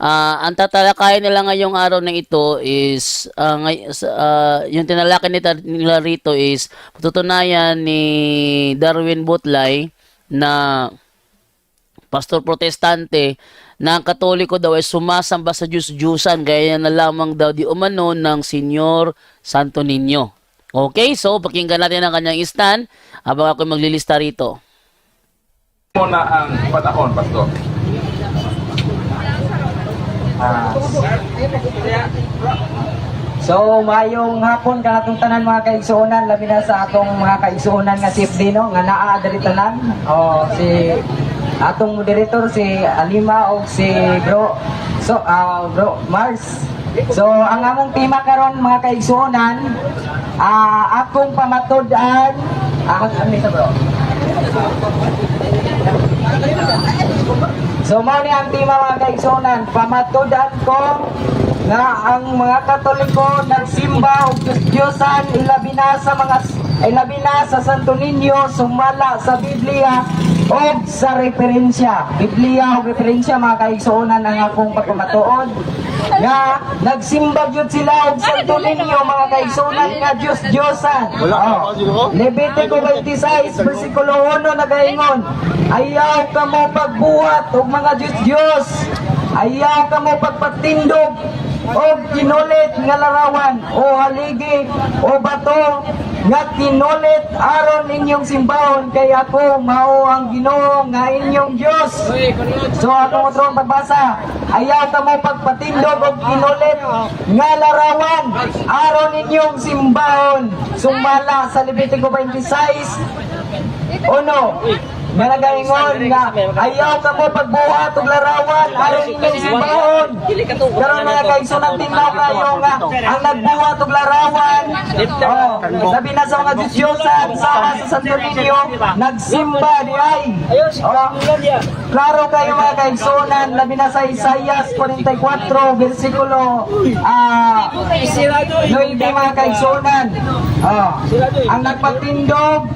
Ang tatalakayin nila ngayong araw na ito is yung tinalakay nila rito is patutunayan ni Darwin Butlay na pastor protestante na ang Katoliko daw ay sumasamba sa Diyos-Diyusan gaya na lamang daw di umano ng Senyor Santo Niño. Okay, so pakinggan natin ang kanyang stand habang ako maglilista rito. Muna ang panahon, Pastor. So, mayong hapon ka atong tanan mga kaigsuonan, labi na sa atong mga kaigsuonan nga safety no, nga naa diri tanan. O si atong moderator si Alima o si Bro Bro Mars. So, ang among tema karon mga kaigsuonan, akong pamatud-an ano sa bro? So mao ni ang tema mga kaigsuonan, pamatud-an ko nga ang mga Katoliko nagsimba og Diyos-Diyosan ilabi na sa Santo Niño sumala sa Biblia o sa referensya. Biblia o referensya mga kaigsuonan ang akong pagpamatuod nga nagsimba gyud sila og Santo Niño mga kaigsuonan nga Diyos-Diyosan. Levitico 26 versikulo 1 nagaingon, ayaw kamo pagbuhat og mga Diyos-Diyos, ayaw kamo pagpatindog o kinulit nga larawan o haligi o bato nga kinulit aron inyong simbahon kay ako mao ang Ginoo nga inyong Dios. So atong utrong pagbasa, ayaw ka mo pagpatindog o kinulit nga larawan aron inyong simbahon. Sumala sa Levitico 26 uno nga nagaingon nga ayaw ka mo pagbuhat og larawan aron inyong simbahon. Karon mga kaigsuonan tinaw kayo nga ang nagbuhat og larawan labi na sa mga Diyos-Diyosan sa Santo Niño nagsimba di ay. Klaro kayo mga kaigsuonan labi na sa Isaias 44 versikulo 9 mga kaigsuonan. Ang nagpatindog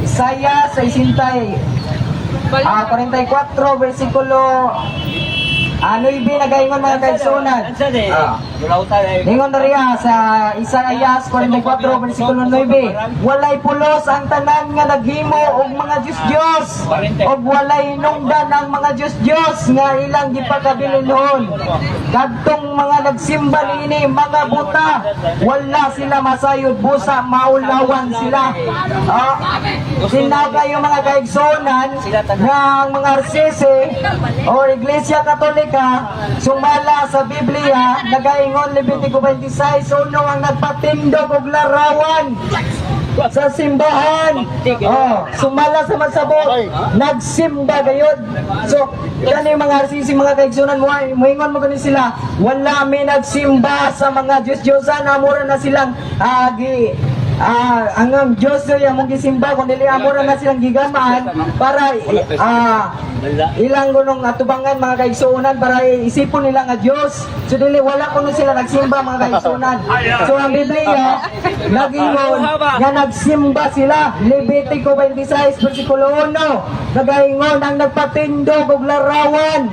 Isaias 44 versikulo 9 nagaingon mga kaigsuonan. Ingon na riya sa Isaias 44 versikulo 9, walay pulos ang tanan nga naghimo og mga Diyos-Diyos og walay hinungdan ang mga Diyos-Diyos nga ilang gipakabilinhon. Kadtong mga nagsimba niini mga buta, wala sila masayod busa maulawan sila. Sinaw kayo mga kaigsuonan nga ang mga arsese o Iglesia Katolika sumala sa Biblia nagaingon Levitico 26 uno ang nagpatindog og larawan sa simbahan. Sumala sa magsabot nagsimba gayud. So kani mga arsisi mga kaigsuonan moingon mo kani sila wala may nagsimba sa mga Diyos-Diyosan amura na silang ang Diyos yung mong gisimba kung dili amura na silang gigamaan para ilang gunong atubangan mga kaigsuonan para isipon nila nga Diyos. So dili wala kuno sila nagsimba mga kaigsuonan. So ang Biblia nagingon nga nagsimba sila. Levitico 26 versikulo 1 nagaingon ang nagpatindog og larawan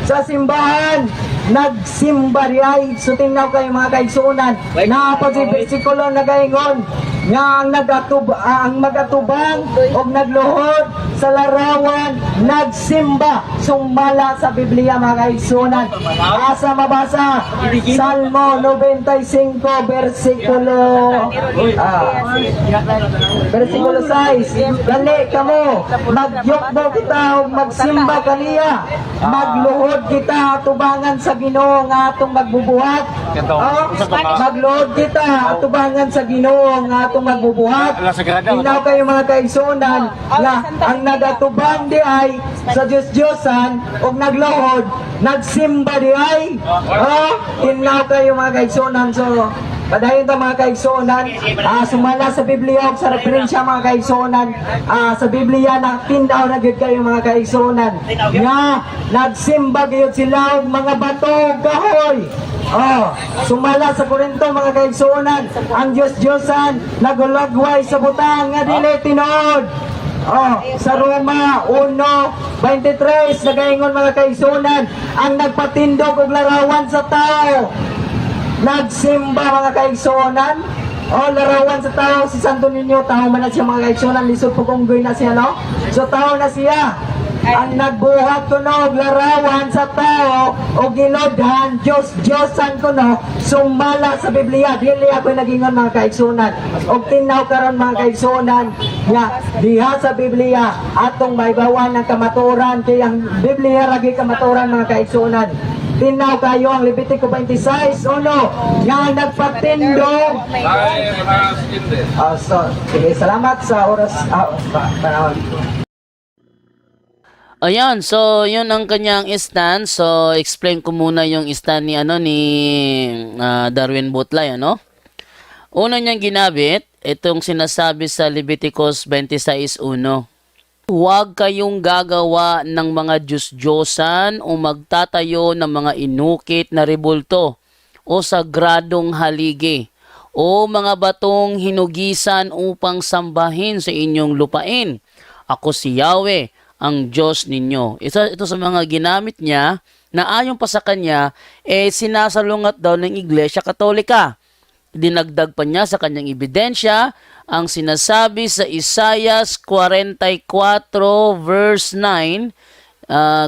sa simbahan nagsimba riay. So tingnaw kayo mga kaigsuonan na pa si versikulo nagaingon nga ang magatubang og nagluhod sa larawan nagsimba. Sumala sa Biblia mga kaigsuonan. Asa mabasa Salmo 95 versikulo 6, dali kamo magyukbo kita og magsimba kaniya, magluhod kita atubangan sa Ginoo nga atong magbubuhat. Magluhod kita atubangan sa Ginoo nga atong magbubuhat. Inaw kayo mga kaigsuonan nga ang nagatubang di ay sa Diyos-Diyosan og nagluhod nagsimba di ay. Inaw kayo mga kaigsuonan. So padayon ta mga kaigsuonan, sumala sa Biblia o sa referensya mga kaigsuonan, sa Biblia na tindaw na gyud kayo mga kaigsuonan nga nagsimba gyud sila og mga bato kahoy. Sumala sa Korinto mga kaigsuonan, ang Diyos-Diyosan nagulagway sa butang nga dili tinuod. Sa Roma 1:23 nagaingon mga kaigsunan, ang nagpatindog og larawan sa tao nagsimba mga kaigsunan. Larawan sa tao si Santo Niño, tao man na siya mga kaigsunan, lisod po kung na siya, no? So tao na siya. Ang nagbuhat tunog larawan sa tao o ginodhan Diyosan ko no sumala sa Biblia. Dili ako nagingon mga kaigsunan o tinaw karon mga kaigsunan nga diha sa Biblia atong maibawan ng kamaturan kay ang Biblia lagi kamaturan mga kaigsunan. Tinaw kayo ang Levitico 26:1 nga nagpatindog. Ay, mga skinde. So, sige, salamat sa oras. Panahon. Ayan, so yun ang kanyang stand. So explain ko muna yung stand ni Darwin Butlay, ano? Una niyang ginamit itong sinasabi sa Leviticus 26:1. Huwag kayong gagawa ng mga Diyos-Diyosan o magtatayo ng mga inukit na rebulto o sagradong haligi o mga batong hinugisan upang sambahin sa inyong lupain. Ako si Yahweh, ang Diyos ninyo. Ito sa mga ginamit niya na ayon pa sa kanya, sinasalungat daw ng Iglesia Katolika. Dinagdag pa niya sa kanyang ebidensya ang sinasabi sa Isaiah 44 verse 9.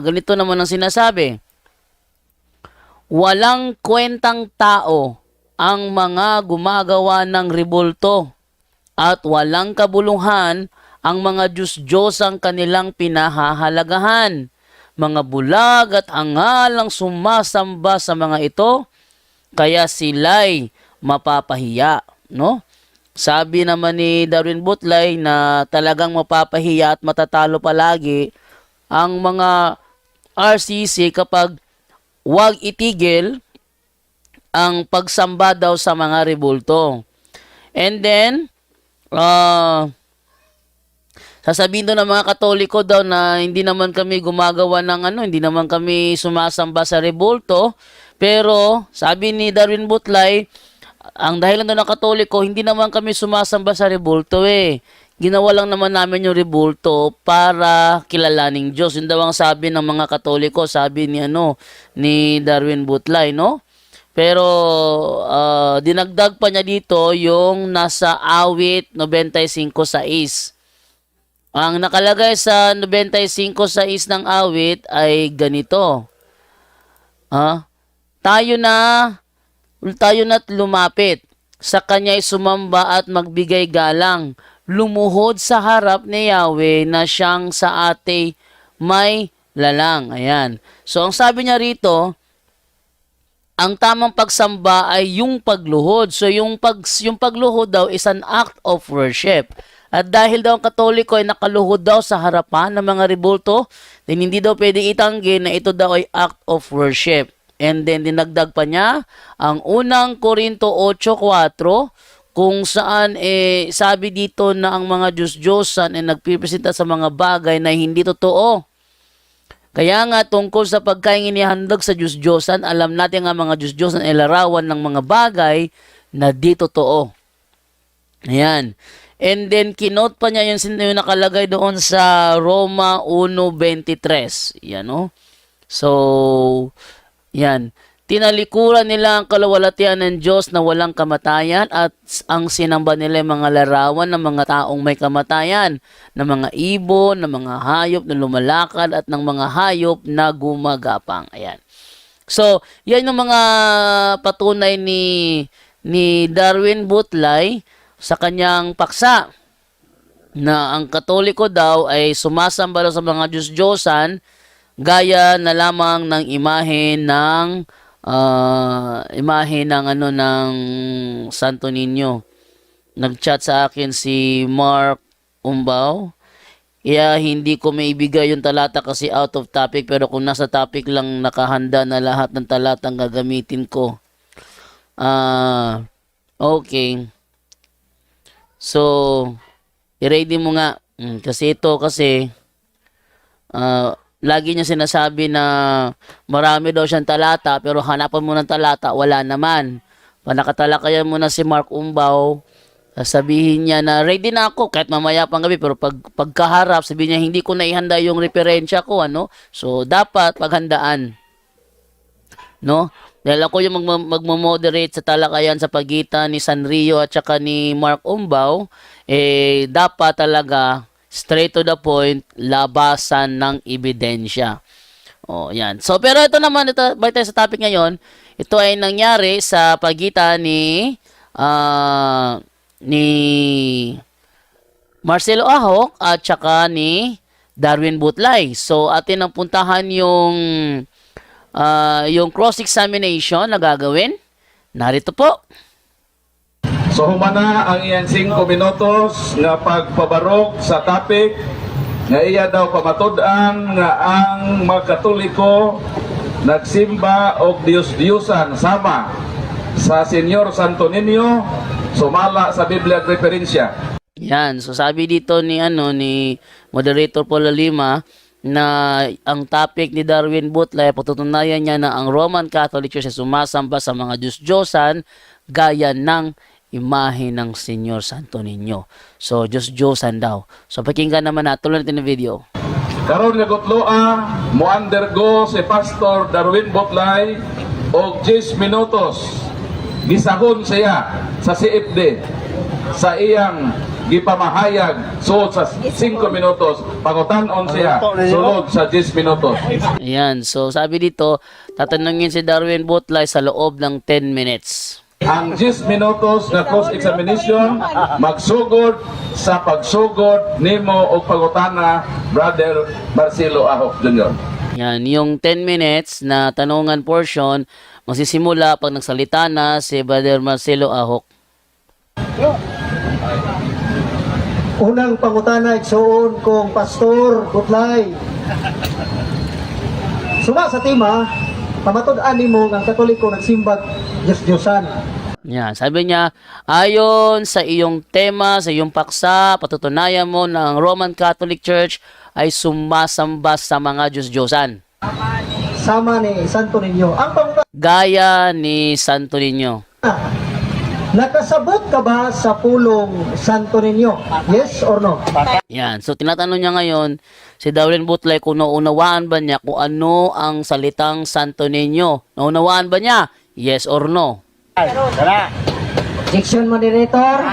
Ganito naman ang sinasabi. Walang kwentang tao ang mga gumagawa ng rebulto at walang kabuluhan ang mga Diyos-Diyosang kanilang pinahahalagahan. Mga bulag at angal ang sumasamba sa mga ito, kaya sila'y mapapahiya. No? Sabi naman ni Darwin Butlay na talagang mapapahiya at matatalo palagi ang mga RCC kapag wag itigil ang pagsamba daw sa mga rebulto. And then, sasabihin doon ng mga Katoliko daw na hindi naman kami gumagawa ng hindi naman kami sumasamba sa rebulto. Pero sabi ni Darwin Butlay, ang dahilan doon ng Katoliko, hindi naman kami sumasamba sa rebulto Ginawa lang naman namin yung rebulto para kilalaning Diyos. Yun daw ang sabi ng mga Katoliko, sabi ni Darwin Butlay, no? Pero dinagdag pa niya dito yung nasa awit 95:6. Ang nakalagay sa 95:6 ng awit ay ganito. Tayo na't lumapit. Sa kanya'y sumamba at magbigay galang. Lumuhod sa harap ni Yahweh na siyang sa ate may lalang. Ayan. So, ang sabi niya rito, ang tamang pagsamba ay yung pagluhod. So, yung pagluhod daw is an act of worship. At dahil daw ang Katoliko ay nakaluhod daw sa harapan ng mga rebulto, then hindi daw pwede itanggi na ito daw ay act of worship. And then dinagdag pa niya ang unang Korinto 8:4 kung saan sabi dito na ang mga Diyos-Diyosan ay nagpipresenta sa mga bagay na hindi totoo. Kaya nga tungkol sa pagkain inihandog sa Diyos-Diyosan, alam natin nga mga Diyos-Diyosan ay larawan ng mga bagay na di totoo. Ayan. And then, kinote pa niya yung nakalagay doon sa Roma 1:23. Yan, no? So, yan. Tinalikuran nila ang kalawalatian ng Diyos na walang kamatayan at ang sinamba nila mga larawan ng mga taong may kamatayan, ng mga ibon, ng mga hayop na lumalakad at ng mga hayop na gumagapang. Ayan. So, yan yung mga patunay ni Darwin Butlay sa kanyang paksa na ang Katoliko daw ay sumasamba sa mga Diyos-Diyosan gaya na lamang ng imahe ng ng Santo Niño. Nag-chat sa akin si Mark Umbaw. Kaya hindi ko maibigay yung talata kasi out of topic, pero kung nasa topic lang, nakahanda na lahat ng talatang gagamitin ko. Okay. So, i-ready mo nga. Kasi lagi niya sinasabi na marami daw siyang talata, pero hanapan mo ng talata, wala naman. Panakatalakayan mo na si Mark Umbaw, Sabihin niya na ready na ako kahit mamaya pang gabi, pero pagkaharap sabihin niya hindi ko na ihanda yung referensya ko, ano? So dapat paghandaan, no? Dahil ako yung magmo-moderate sa talakayan sa pagitan ni Sanrio at saka ni Mark Umbaw, dapat talaga straight to the point, labasan ng ebidensya. Oh, yan. So, pero ito naman, balik tayo sa topic ngayon. Ito ay nangyari sa pagitan ni Marcelo Ahok at saka ni Darwin Butlay. So, atin ang puntahan yung cross-examination na gagawin. Narito po. So humana ang iyang 5 minutos nga pagpabarok sa topic nga iya daw pamatud-an nga ang mga Katoliko nagsimba og Diyos-Diyosan sama sa Senyor Santo Niño sumala sa Biblia at referensya. Yan. So, sabi dito ni Moderator Paul Lima na ang topic ni Darwin Butlay, patutunayan niya na ang Roman Catholic Church ay sumasamba sa mga Diyos-Diyosan gaya ng imahe ng Senyor Santo Niño. So, Diyos-Diyosan daw. So, pakinggan naman natin. Tuloy natin ang video. Karon nga gutloa mo undergo si Pastor Darwin Butlay og 10 minutos gisahon siya sa CFD sa iyang gipamahayag suod sa 5 minutos pangutan-on siya sulod sa 10 minutos. Ayan. So, sabi dito, tatanungin si Darwin Butlay sa loob ng 10 minutes. Ang 10 minutos na cross-examination magsugod sa pagsugod nimo og pangutana Brother Marcelo Ahok Jr. Yan, yung 10 minutes na tanungan portion, magsisimula pag nagsalita na si Brother Marcelo Ahok. Unang pangutana igsuon kong Pastor Butlay. Suma sa tema, pamatud-an nimo ang Katoliko nagsimbag Diyos-Diyosan. Yan, sabi niya, ayon sa iyong tema, sa iyong paksa, patutunayan mo na ang Roman Catholic Church ay sumasamba sa mga Diyos-Diyosan. Sama ni Santo Niño. Ang pangutana, Gaya ni Santo Niño. nakasabot ka ba sa pulong Santo Niño? Yes or no? Yan, so tinatanong niya ngayon, si Darwin Butlay kung naunawaan ba niya kung ano ang salitang Santo Niño. Naunawaan ba niya? Yes or no? Objection, moderator.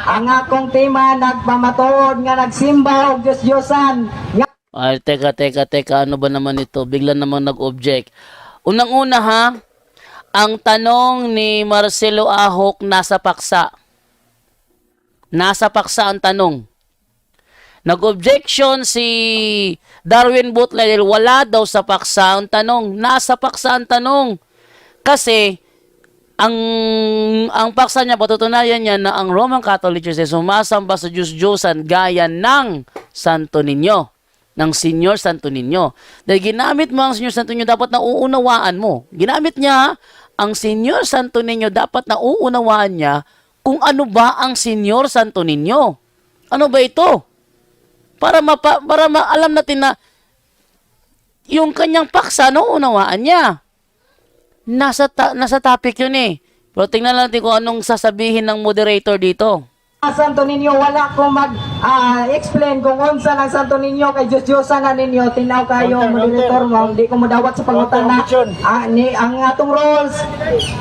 Ang akong tema nagpamatuod nga nagsimba og Diyos-Diyosan nga Ay, teka, ano ba naman ito? Bigla namang nag-object. Unang-una ha, ang tanong ni Marcelo Ahok nasa paksa. Nasa paksa ang tanong. Nag-objection si Darwin Butlay dahil wala daw sa paksa ang tanong. Nasa paksa ang tanong. Kasi, ang paksa niya, patutunayan niya na ang Roman Catholic Church ay sumasamba sa Diyos-Diyosan gaya ng Santo Niño, ng Senyor Santo Niño. Dahil ginamit mo ang Senyor Santo Niño, dapat nauunawaan mo. Ginamit niya ang Senyor Santo Niño, dapat nauunawaan niya kung ano ba ang Senyor Santo Niño. Ano ba ito? Para alam natin na yung kanyang paksa, nauunawaan niya. Nasa topic yun eh. Pero tingnan natin kung anong sasabihin ng moderator dito. Santo Niño, wala ko mag-explain kung unsa ng Santo Niño kay Diyos-Diyosan na ninyo. Tinaw kayo, moderator mo. Hindi ko madawat sa pangutana. Ang atong rules,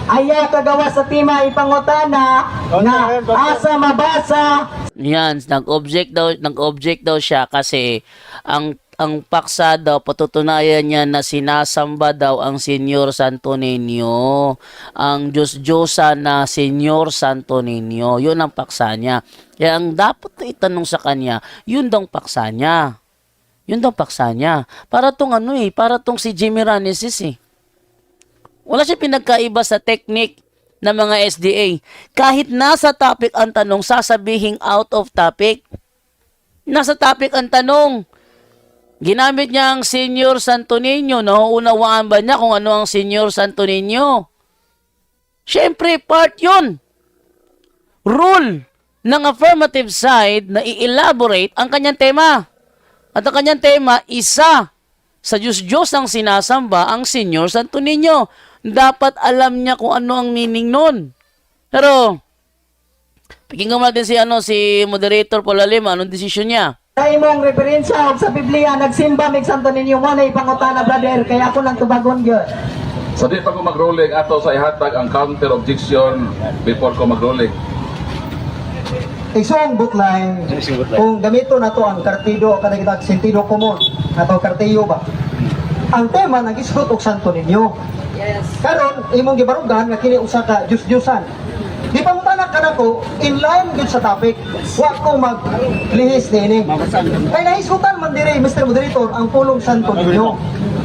aya kagawa sa tema ipangutana na asa mabasa. Yan, nag-object daw siya kasi ang paksa daw, patutunayan niya na sinasamba daw ang Senyor Santo Niño. Ang Diyos-Diyosan na Senyor Santo Niño. Yun ang paksa niya. Kaya ang dapat na itanong sa kanya, yun daw paksa niya. Yun daw paksa niya. Para tong para tong si Jimmy Ranesis eh. Wala siya pinagkaiba sa technique ng mga SDA. Kahit nasa topic ang tanong, sasabihin out of topic. Nasa topic ang tanong. Ginamit niya ang Senyor Santo Niño. Nauunawaan ba niya kung ano ang Senyor Santo Niño? Siyempre, part yun. Rule ng affirmative side na i-elaborate ang kanyang tema. At ang kanyang tema, isa sa Diyos-Diyos ang sinasamba ang Senyor Santo Niño. Dapat alam niya kung ano ang meaning nun. Pero, Pakinggan mo natin si moderator Paula Lima, anong desisyon niya? Sa imong referensya og sa Biblia nagsimba mig Santo Niño mo na ipangutana brother kaya ako lang tubagon gyud. So di pa ko mag-ruling ato sa ihatag ang counter objection before ko mag-ruling. Isong butlay, kung gamito na to ang kartido, kanagitag sentido komon, ato kartiyo ba? Ang tema nag-isgot og Santo Niño. Yes. Karon imong gibarugan nga kini usa ka Diyos-Diyosan. Di pa mutanak ka na ko, in line gud sa topic. Wa ko maglihis nini. Kay naisutan man dire Mr. Moderator ang pulong Santo Niño.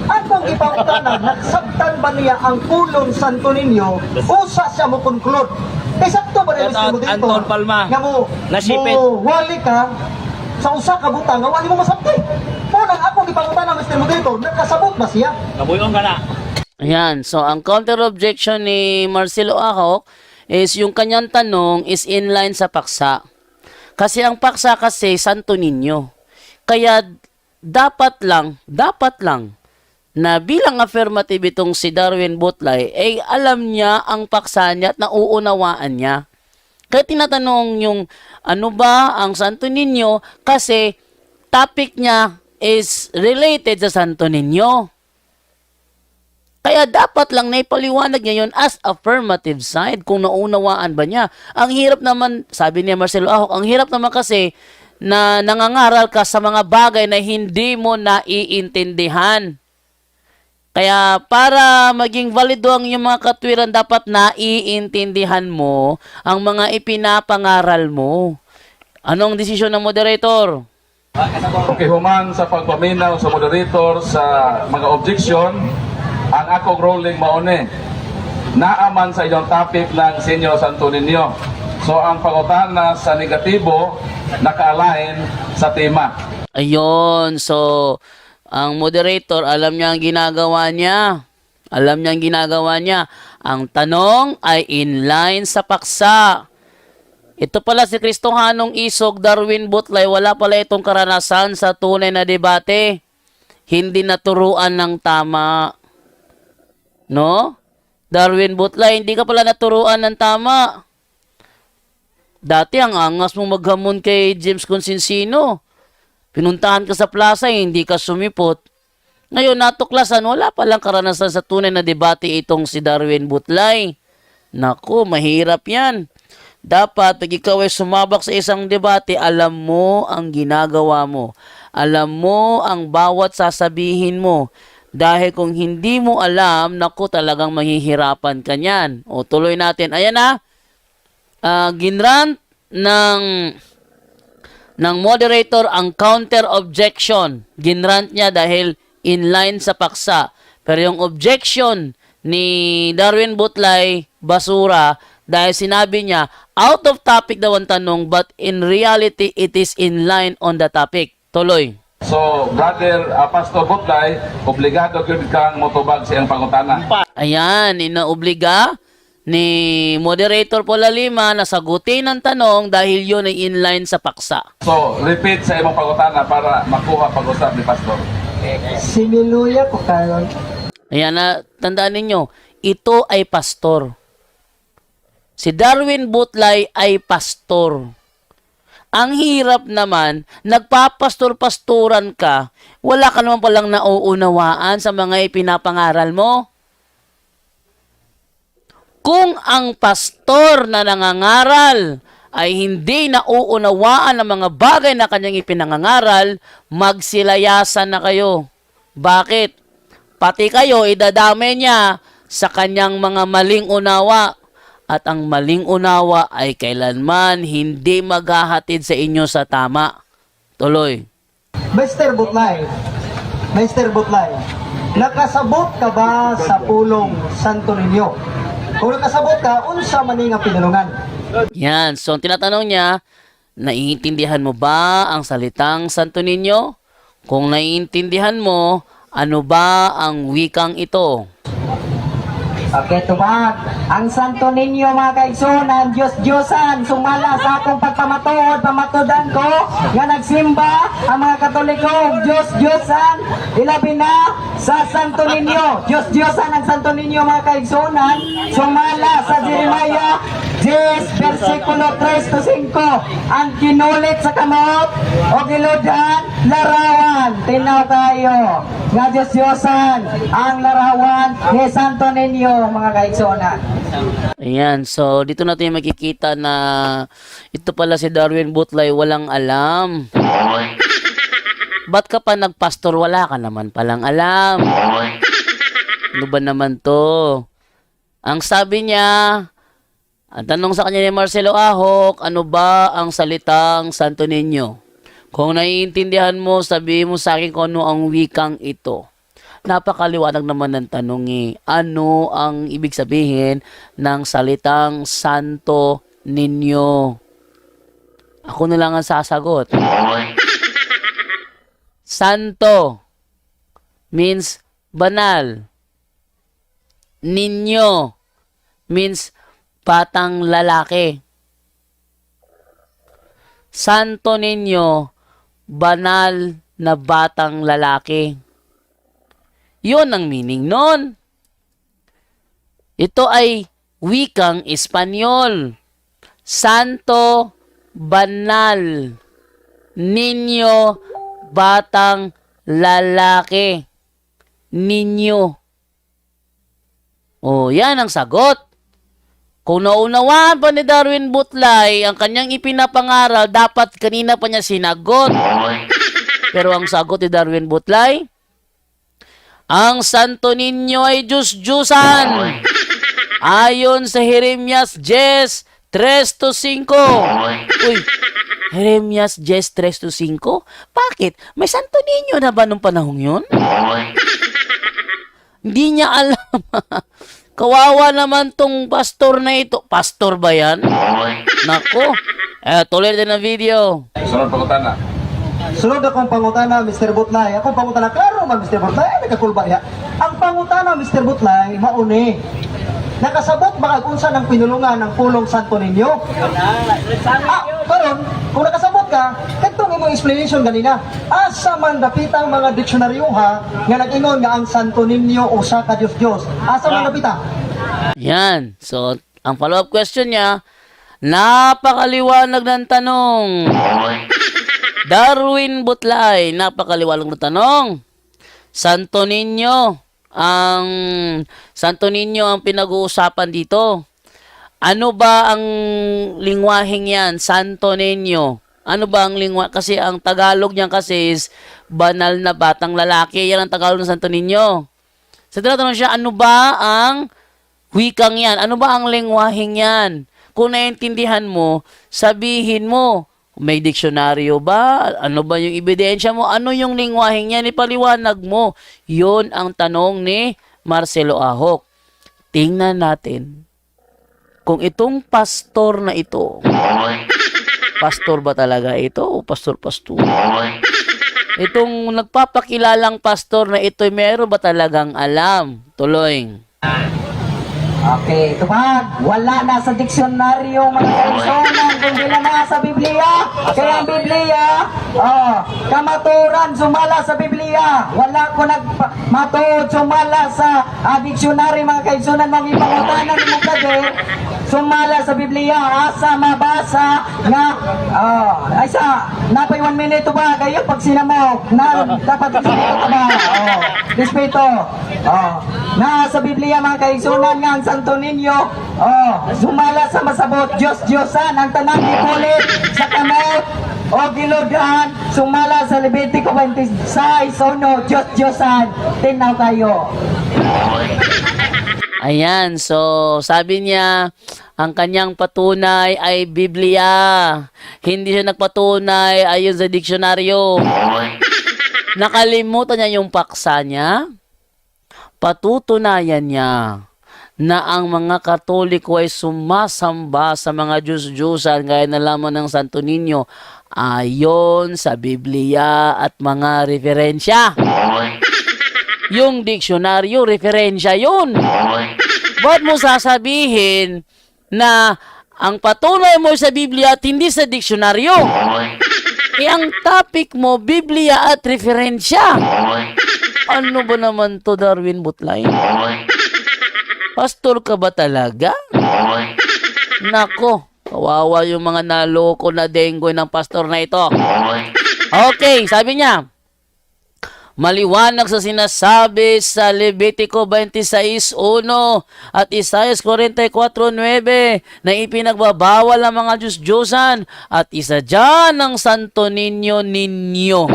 Atong ipangutana, nagsabtan ba niya ang pulong Santo Niño? Usa siya mo conclude. Kay sakto ba rin Mr. Moderator? Anton Palma. Nga mo Nasipit. wali ka sa usa ka butang nga wali mo masabti. Muna akong ipangutana Mr. Moderator, nakasabot ba siya? Kabuyong ka na. Ayan, so ang counter objection ni Marcelo Ahok is yung kanyang tanong is inline sa paksa. Kasi ang paksa kasi Santo Niño. Kaya dapat lang na bilang affirmative itong si Darwin Butlay ay alam niya ang paksa niya at nauunawaan niya. Kaya tinatanong yung ano ba ang Santo Niño kasi topic niya is related sa Santo Niño. Kaya dapat lang na ipaliwanag niya yun as affirmative side kung naunawaan ba niya. Ang hirap naman, sabi ni Marcelo Ahok, ang hirap naman kasi na nangangaral ka sa mga bagay na hindi mo naiintindihan. Kaya para maging valido ang iyong mga katwiran, dapat naiintindihan mo ang mga ipinapangaral mo. Anong desisyon ng moderator? Okay, human sa pagpaminaw sa moderator sa mga objection, ang akong ruling maune. Naaman sa inyong topic ng Senyor Santo Niño. So ang pangutana sa negatibo, naka-align sa tema. Ayun, so ang moderator, alam niya ang ginagawa niya. Alam niya ang ginagawa niya. Ang tanong ay inline sa paksa. Ito pala si Kristohanong Isog, Darwin Butlay, wala pala itong karanasan sa tunay na debate. Hindi naturuan ng tama. No? Darwin Butlay, hindi ka pala naturuan ng tama. Dati ang angas mo maghamon kay James Consinsino. Pinuntahan ka sa plaza, hindi ka sumipot. Ngayon, natuklasan, wala palang karanasan sa tunay na debate itong si Darwin Butlay. Naku, mahirap yan. Dapat, pag ikaw ay sumabak sa isang debate, alam mo ang ginagawa mo. Alam mo ang bawat sasabihin mo. Dahil kung hindi mo alam, naku, talagang mahihirapan ka niyan. O, tuloy natin. Ayan na. Ginrant ng moderator ang counter objection. Ginrant niya dahil inline sa paksa. Pero yung objection ni Darwin Butlay, basura, dahil sinabi niya, out of topic daw ang tanong, but in reality, it is in line on the topic. Tuloy. So, brother Pastor Butlay, obligado gyud kang motubag sa iyang pangutana. Ayan, inaobliga ni moderator Paula Lima na sagutin ang tanong dahil yun ay inline sa paksa. So, repeat sa imong pangutana para makuha pag-usap ni Pastor. Similuya ko karon. Ayan na, tandaan ninyo, ito ay pastor. Si Darwin Butlay ay pastor. Ang hirap naman, nagpapastor-pastoran ka, wala ka naman palang nauunawaan sa mga ipinapangaral mo. Kung ang pastor na nangangaral ay hindi nauunawaan ng mga bagay na kanyang ipinangangaral, magsilayasan na kayo. Bakit? Pati kayo idadamay niya sa kanyang mga maling unawa. At ang maling unawa ay kailanman hindi maghahatid sa inyo sa tama. Tuloy. Mr. Butlay, nakasabot ka ba sa pulong Santo Niño? Kung nakasabot ka, unsa man nga pinulungan? Yan. So, ang tinatanong niya, naiintindihan mo ba ang salitang Santo Niño? Kung naiintindihan mo, ano ba ang wikang ito? Okay, tubag. Ang Santo Niño mga kaigsunan, Diyos-Diyosan, sumala sa akong pamatudan ko, nga nagsimba ang mga Katoliko, Diyos-Diyosan, ilabi na sa Santo Niño. Diyos-Diyosan ang Santo Niño mga kaigsunan, sumala sa Jeremiah 10 versikulo 3 to 5 ang kinulit sa kamot o giludan larawan tinaw kayo nga Diyos-Diyosan ang larawan ni Santo Niño mga kaigsunan. Ayan, so dito natin makikita na ito pala si Darwin Butlay walang alam. Ba't ka pa nagpastor? Wala ka naman palang alam. Ano ba naman to? Ang sabi niya, ang tanong sa kanya ni Marcelo Ahok, ano ba ang salitang Santo Niño? Kung naiintindihan mo, sabihin mo sa akin kung ano ang wikang ito. Napakaliwanag naman ng tanong eh. Ano ang ibig sabihin ng salitang Santo Niño? Ako na lang ang sasagot. Santo means banal. Niño means batang lalaki. Santo Niño, banal na batang lalaki. Yun ang meaning nun. Ito ay wikang Espanyol. Santo, banal. Niño, batang lalaki. Niño. Oh, yan ang sagot. Kung naunawaan pa ni Darwin Butlay ang kanyang ipinapangaral, dapat kanina pa niya sinagot. Pero ang sagot ni Darwin Butlay, ang Santo Niño ay Diyos-Diyusan. Ayon sa Jeremias 10:3 to 5. Uy, Jeremias 10:3 to 5? Bakit? May Santo Niño na ba nung panahong yun? Hindi niya alam. Kawawa naman tong pastor na ito. Pastor ba yan? Nako. Tuloy din ang video. Sunod pangutana. Sunod akong pangutana, Mr. Butlay. Akong pangutana, klaro man, Mr. Butlay. Nagkakulba ya. Ang pangutana, Mr. Butlay, mauni. Nakasabot ba unsa ng pinulungan ng pulong Santo Niño? Karon, kung nakasabot ka, katong imong explanation ganina. Asa man dapitang mga diksyonaryo ha nga nag-ingon nga ang Santo Niño usa ka Dios-Dios. Asa man dapita? Yan. So, ang follow-up question niya, napakaliwanag ng tanong. Darwin Butlay, napakaliwanag ng tanong. Santo Niño ang pinag-uusapan dito. Ano ba ang lingwaheng yan? Santo Niño. Ano ba ang lingwa? Kasi ang Tagalog niyan kasi is banal na batang lalaki. Yan ang Tagalog ng Santo Niño. So tinatanong siya, ano ba ang wikang yan? Ano ba ang lingwaheng yan? Kung naiintindihan mo, sabihin mo. May diksyonaryo ba? Ano ba yung ebidensya mo? Ano yung lingwaheng yan? Ipaliwanag mo. Yun ang tanong ni Marcelo Ahok. Tingnan natin kung itong pastor na ito, pastor ba talaga ito o pastor-pastor? Itong nagpapakilalang pastor na ito, meron ba talagang alam? Tuloy. Okay, tupad. Wala na sa diksyonaryo mga kaibigan kung wala na sa Biblia. Kaya ang Biblia, kamaturan sumala sa Biblia. Wala ko nagmatuod sumala sa diksyonaryo mga kaibigan. Mga ipangutanan mo kade, sumala sa Biblia. Asa mabasa nga, ay sa, napay 1 minute ba? Kaya pag sinamok, na dapat respeto ka ba? Respeto. Na sa Biblia mga kaibigan nga ang Santo Niño, sumala sa masabot, Diyos-Diyosan, ang tanang ipulit sa kamot, o giludan, sumala sa Levitico 26, Diyos-Diyosan, tinaw kayo. Ayan, so sabi niya, ang kanyang patunay ay Biblia. Hindi siya nagpatunay ayon sa diksyonaryo. Nakalimutan niya yung paksa niya. Patutunayan niya na ang mga Katoliko ay sumasamba sa mga Diyos-Diyosan gaya na lamang ng Santo Niño ayon sa Biblia at mga referensya. Yung diksyonaryo, referensya yun. Ba't mo sasabihin na ang patunay mo sa Biblia at hindi sa diksyonaryo? Ang topic mo, Biblia at referensya. Ano ba naman to, Darwin Butlay? Pastor ka ba talaga? Nako, kawawa yung mga naloko na denggoy ng pastor na ito. Okay, sabi niya, maliwanag sa sinasabi sa Levitico 26:1 at Isaias 44:9 na ipinagbabawal ang mga Diyos-Diyosan at isa dyan ang Santo Niño ninyo.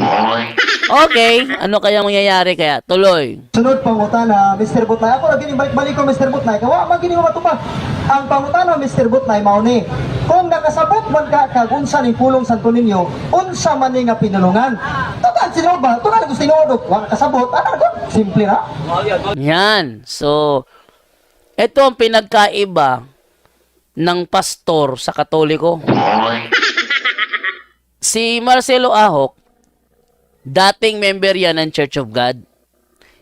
Okay, ano kaya mangyayari kaya? Tuloy. Sunod pangutana, Mr. Butnay. Ako lagi balik ko, Mr. Butnay. Kawa, magini mo matupad. Ang pangutana, Mr. Butnay, mauni. Kung nakasabot man ka kagunsa ni pulong Santo Niño, unsa man ni nga pinulungan. Tugan, sino ba? Tugan, gusto inodok. Wala kasabot. Ano ko? Simple na. Yan. So, ito ang pinagkaiba ng pastor sa Katoliko. Si Marcelo Ahok, dating member yan ng Church of God,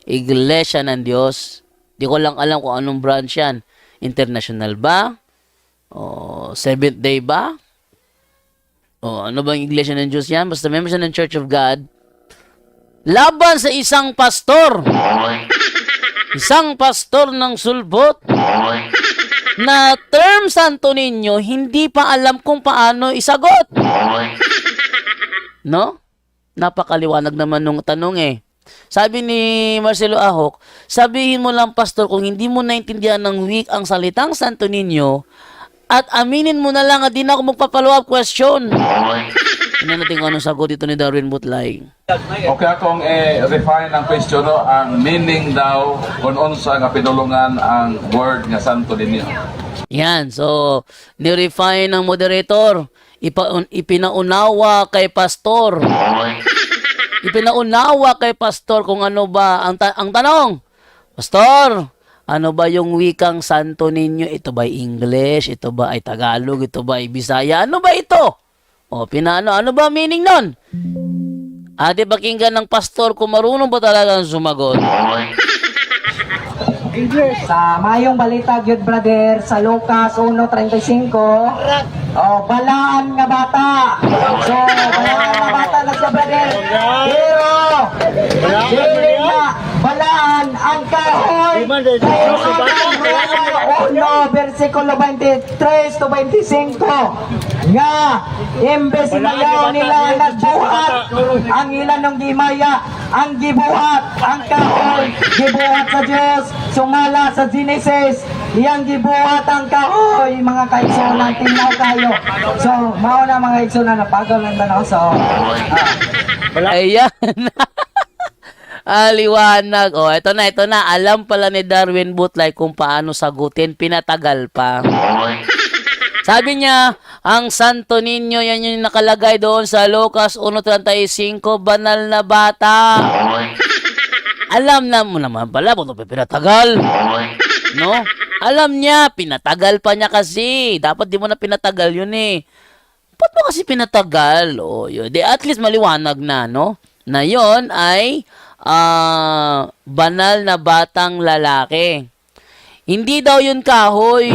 Iglesia ng Diyos. Di ko lang alam kung anong branch yan. International ba? O Seventh Day ba? O ano bang Iglesia ng Diyos yan? Basta member siya ng Church of God. Laban sa isang pastor. Isang pastor ng sulbot. Na term Santo Niño, hindi pa alam kung paano isagot. No? Napakaliwanag naman nung tanong eh. Sabi ni Marcelo Ahok, sabihin mo lang pastor kung hindi mo naintindihan ng week ang salitang Santo Niño at aminin mo na lang at di na ako magpa-follow up question. Tingnan natin kung anong sagot dito ni Darwin Butlay. Okay, akong refine ang question no, ang meaning daw kung unsa nga pinulungan ang word nga Santo Niño. Yan, so ni-refine ng moderator. Ipinaunawa kay pastor. Ipinaunawa kay pastor kung ano ba ang tanong. Pastor, ano ba yung wikang Santo Niño? Ito ba ay English? Ito ba ay Tagalog? Ito ba ay Bisaya? Ano ba ito? O ano ba meaning nun? Ate pakinggan ng pastor kung marunong ba talaga sumagot. Sa mayong balita gyud brother sa Lucas 1:35, balaan nga bata. So balaan nga bata na siya brother. Pero dili na balaan ang kahoy. Kaya versikulo 23 to 25 nga imbes na yaw nila nagbuhat ang ilan ng gimaya ang gibuhat ang kahoy gibuhat sa Diyos sumala sa Genesis iyang gibuhat ang kahoy mga kaigsunan tinaw kayo so mao na mga kaigsunan napagaw lang tanaw so Ayan. Liwanag. O, ito na. Alam pala ni Darwin Butlay kung paano sagutin. Pinatagal pa. Sabi niya, ang Santo Niño, yan yung nakalagay doon sa Lucas 1:35, banal na bata. Alam na mo naman pala, kung pinatagal. No? Alam niya, pinatagal pa niya kasi. Dapat di mo na pinatagal yun eh. Ba't mo kasi pinatagal? O, yun. Di, at least maliwanag na, no? Na yun ay banal na batang lalaki. Hindi daw yun kahoy.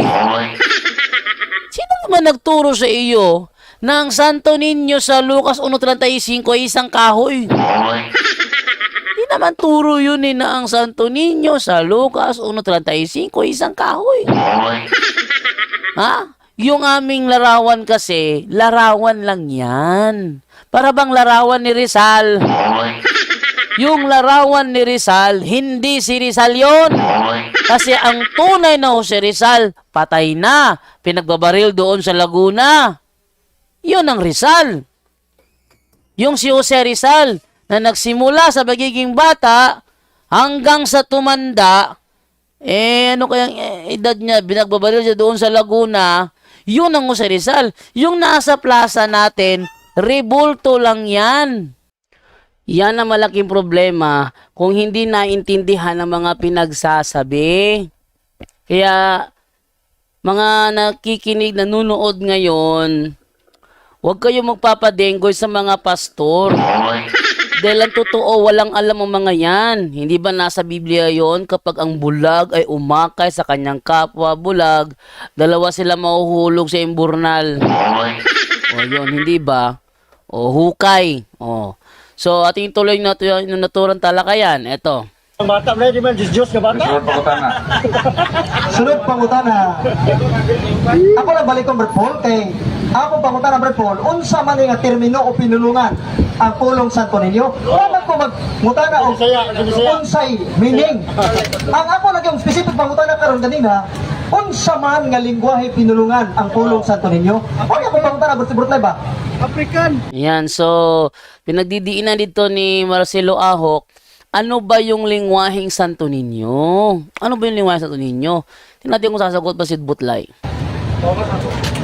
Sino naman nagturo sa iyo na ang Santo Niño sa Lucas 1:35 ay isang kahoy? Hindi naman turo yun eh na ang Santo Niño sa Lucas 1:35 ay isang kahoy. Ha? Yung aming larawan kasi, larawan lang yan. Para bang larawan ni Rizal. Yung larawan ni Rizal, hindi si Rizal yun. Kasi ang tunay na Jose Rizal, patay na. Pinagbabaril doon sa Laguna. Yun ang Rizal. Yung si Jose Rizal, na nagsimula sa pagiging bata, hanggang sa tumanda, ano kayang edad niya, binagbabaril siya doon sa Laguna, yun ang Jose Rizal. Yung nasa plaza natin, rebulto lang yan. Yan ang malaking problema kung hindi naintindihan ng mga pinagsasabi. Kaya, mga nakikinig, nanonood ngayon, huwag kayo magpapadenggoy sa mga pastor. Dahil ang totoo, walang alam ang mga yan. Hindi ba nasa Biblia yon kapag ang bulag ay umakay sa kanyang kapwa bulag, dalawa sila mahuhulog sa imburnal. O yun, hindi ba? O hukay. O. So, ating tuloy na yung naturang talakayan. Ito. Bata na, di man, Diyos ka bata. Sunod pangutana. Sunod pangutana. Ako na balik kong Brad Paul kay ako pangutana Brad Paul, unsa man nga termino o pinulungan ang pulong Santo Niño? Wala ko magmutana o unsay meaning. Ang ako naging specific pangutana karon kanina, unsa man nga lingwahe pinulungan ang pulong Santo Niño? Wala ko pangutana Brad ba? Yan, so pinagdidiinan dito ni Marcelo Ahok, ano ba yung lingwaheng Santo Niño? Ano ba yung lingwaheng Santo Niño? Tingnan natin kung sasagot pa si Butlay.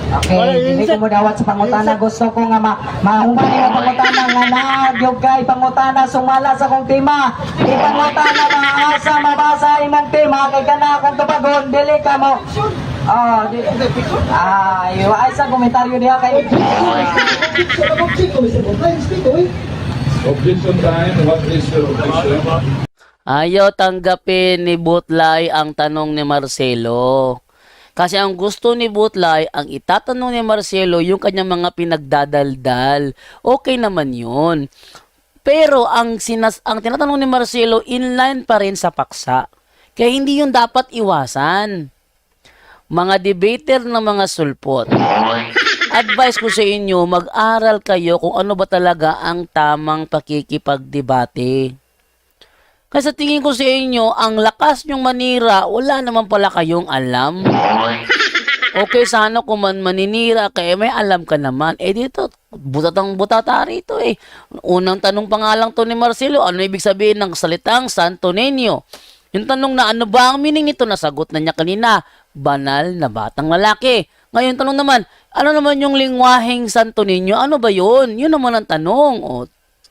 Okay, hindi ko mo dawat sa pangutana. Gusto ko nga mahumani nga pangutana nga nagyog kay pangutana sumala sa kong tema. Di pangutana maasa mabasa imong tema kay kana akong tubagon dili ka mo. Ay sa komentaryo diha kay Objection time. What is your objection? Ayaw tanggapin ni Butlay ang tanong ni Marcelo. Kasi ang gusto ni Butlay, ang itatanong ni Marcelo, yung kanyang mga pinagdadaldal. Okay naman yun. Pero ang tinatanong ni Marcelo, inline pa rin sa paksa. Kaya hindi yun dapat iwasan. Mga debater ng mga sulpot. Advice ko sa inyo, mag-aral kayo kung ano ba talaga ang tamang pakikipagdebate. Kasi sa tingin ko sa inyo, ang lakas nyong manira, wala naman pala kayong alam. Okay, sana kung maninira kaya may alam ka naman. Dito, butatang butata rito Unang tanong pa nga lang to ni Marcelo, ano ibig sabihin ng salitang Santo Niño? Yung tanong na ano ba ang meaning nito, nasagot na niya kanina, banal na batang lalaki. Ngayon tanong naman, ano naman yung lingwaheng Santo Niño? Ano ba yun? Yun naman ang tanong.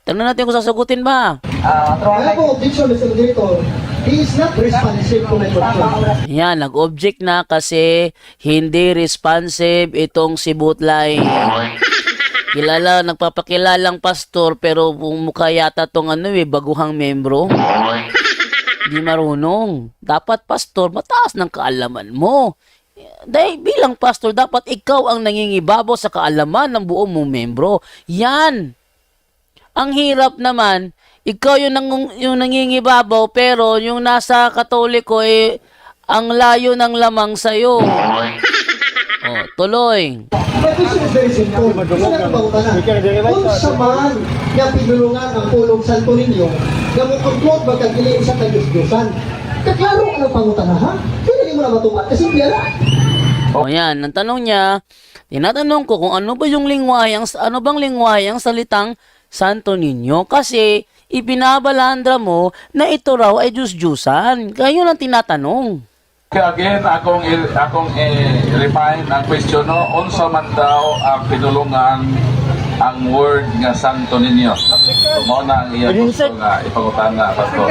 Tignan natin kung sasagutin ba. Kaya po, objection, Mr. Moderator, he is not responsive to my question. Yan, nag-object na kasi hindi responsive itong si Butlay. Nagpapakilalang pastor pero mukha yata tong baguhang membro. Hindi marunong. Dapat pastor, mataas ng kaalaman mo. Dahil bilang pastor, dapat ikaw ang nangingibabaw sa kaalaman ng buong mong membro. Yan. Ang hirap naman, ikaw yung nangingibabaw pero yung nasa Katoliko ang layo ng lamang sa'yo. Tuloy. My question is very simple. Sana ko pangutana. Kung sa man nga pinulungan ang pulong Santo Niño, nga mukuntlot magkagili sa Diyos-Diyosan, kaklaro ang pangutana ha? Hindi mo na matuwa kasi piyala. Yan, ang tanong niya, tinatanong ko kung ano bang lingwahang salitang Santo Niño kasi ipinabalandra mo na ito raw ay Diyos-Diyusan. Kaya yun ang tinatanong. Kaya again, akong i-remind ang question no, unsa man daw ang pinulungan ang word nga Santo Niño. Mo na ang iya gusto nga ipangutana pastor.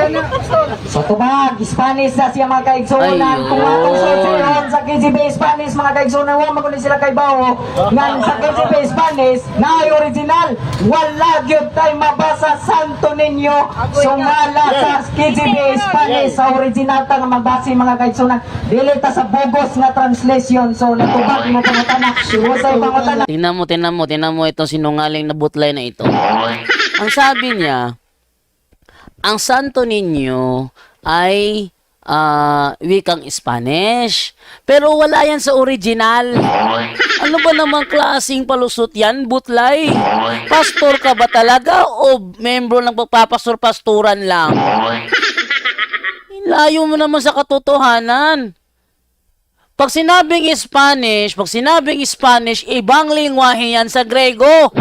So tubag, Spanish na siya mga kaigsunan. Ayun. Kung atong susunod sa KGB Spanish mga kaigsunan, wala magunin sila kay Bao. Nga sa KGB Spanish, na ay original, wala gyud tay mabasa Santo Niño. Sumala sa KGB Spanish sa original ta nga magbase mga kaigsunan. Dili ta sa bogos nga translation. So natubag mo pangutana. Usay pangutana. Tingnan mo itong sinungaling na Butlay na ito. Ang sabi niya, ang Santo Niño ay wikang Spanish. Pero wala yan sa original. Ano ba namang klaseng palusot yan, Butlay? Pastor ka ba talaga o membro ng pagpapastor-pastoran lang? Layo mo naman sa katotohanan. Pag sinabing Spanish, ibang lingwahe yan sa Grego.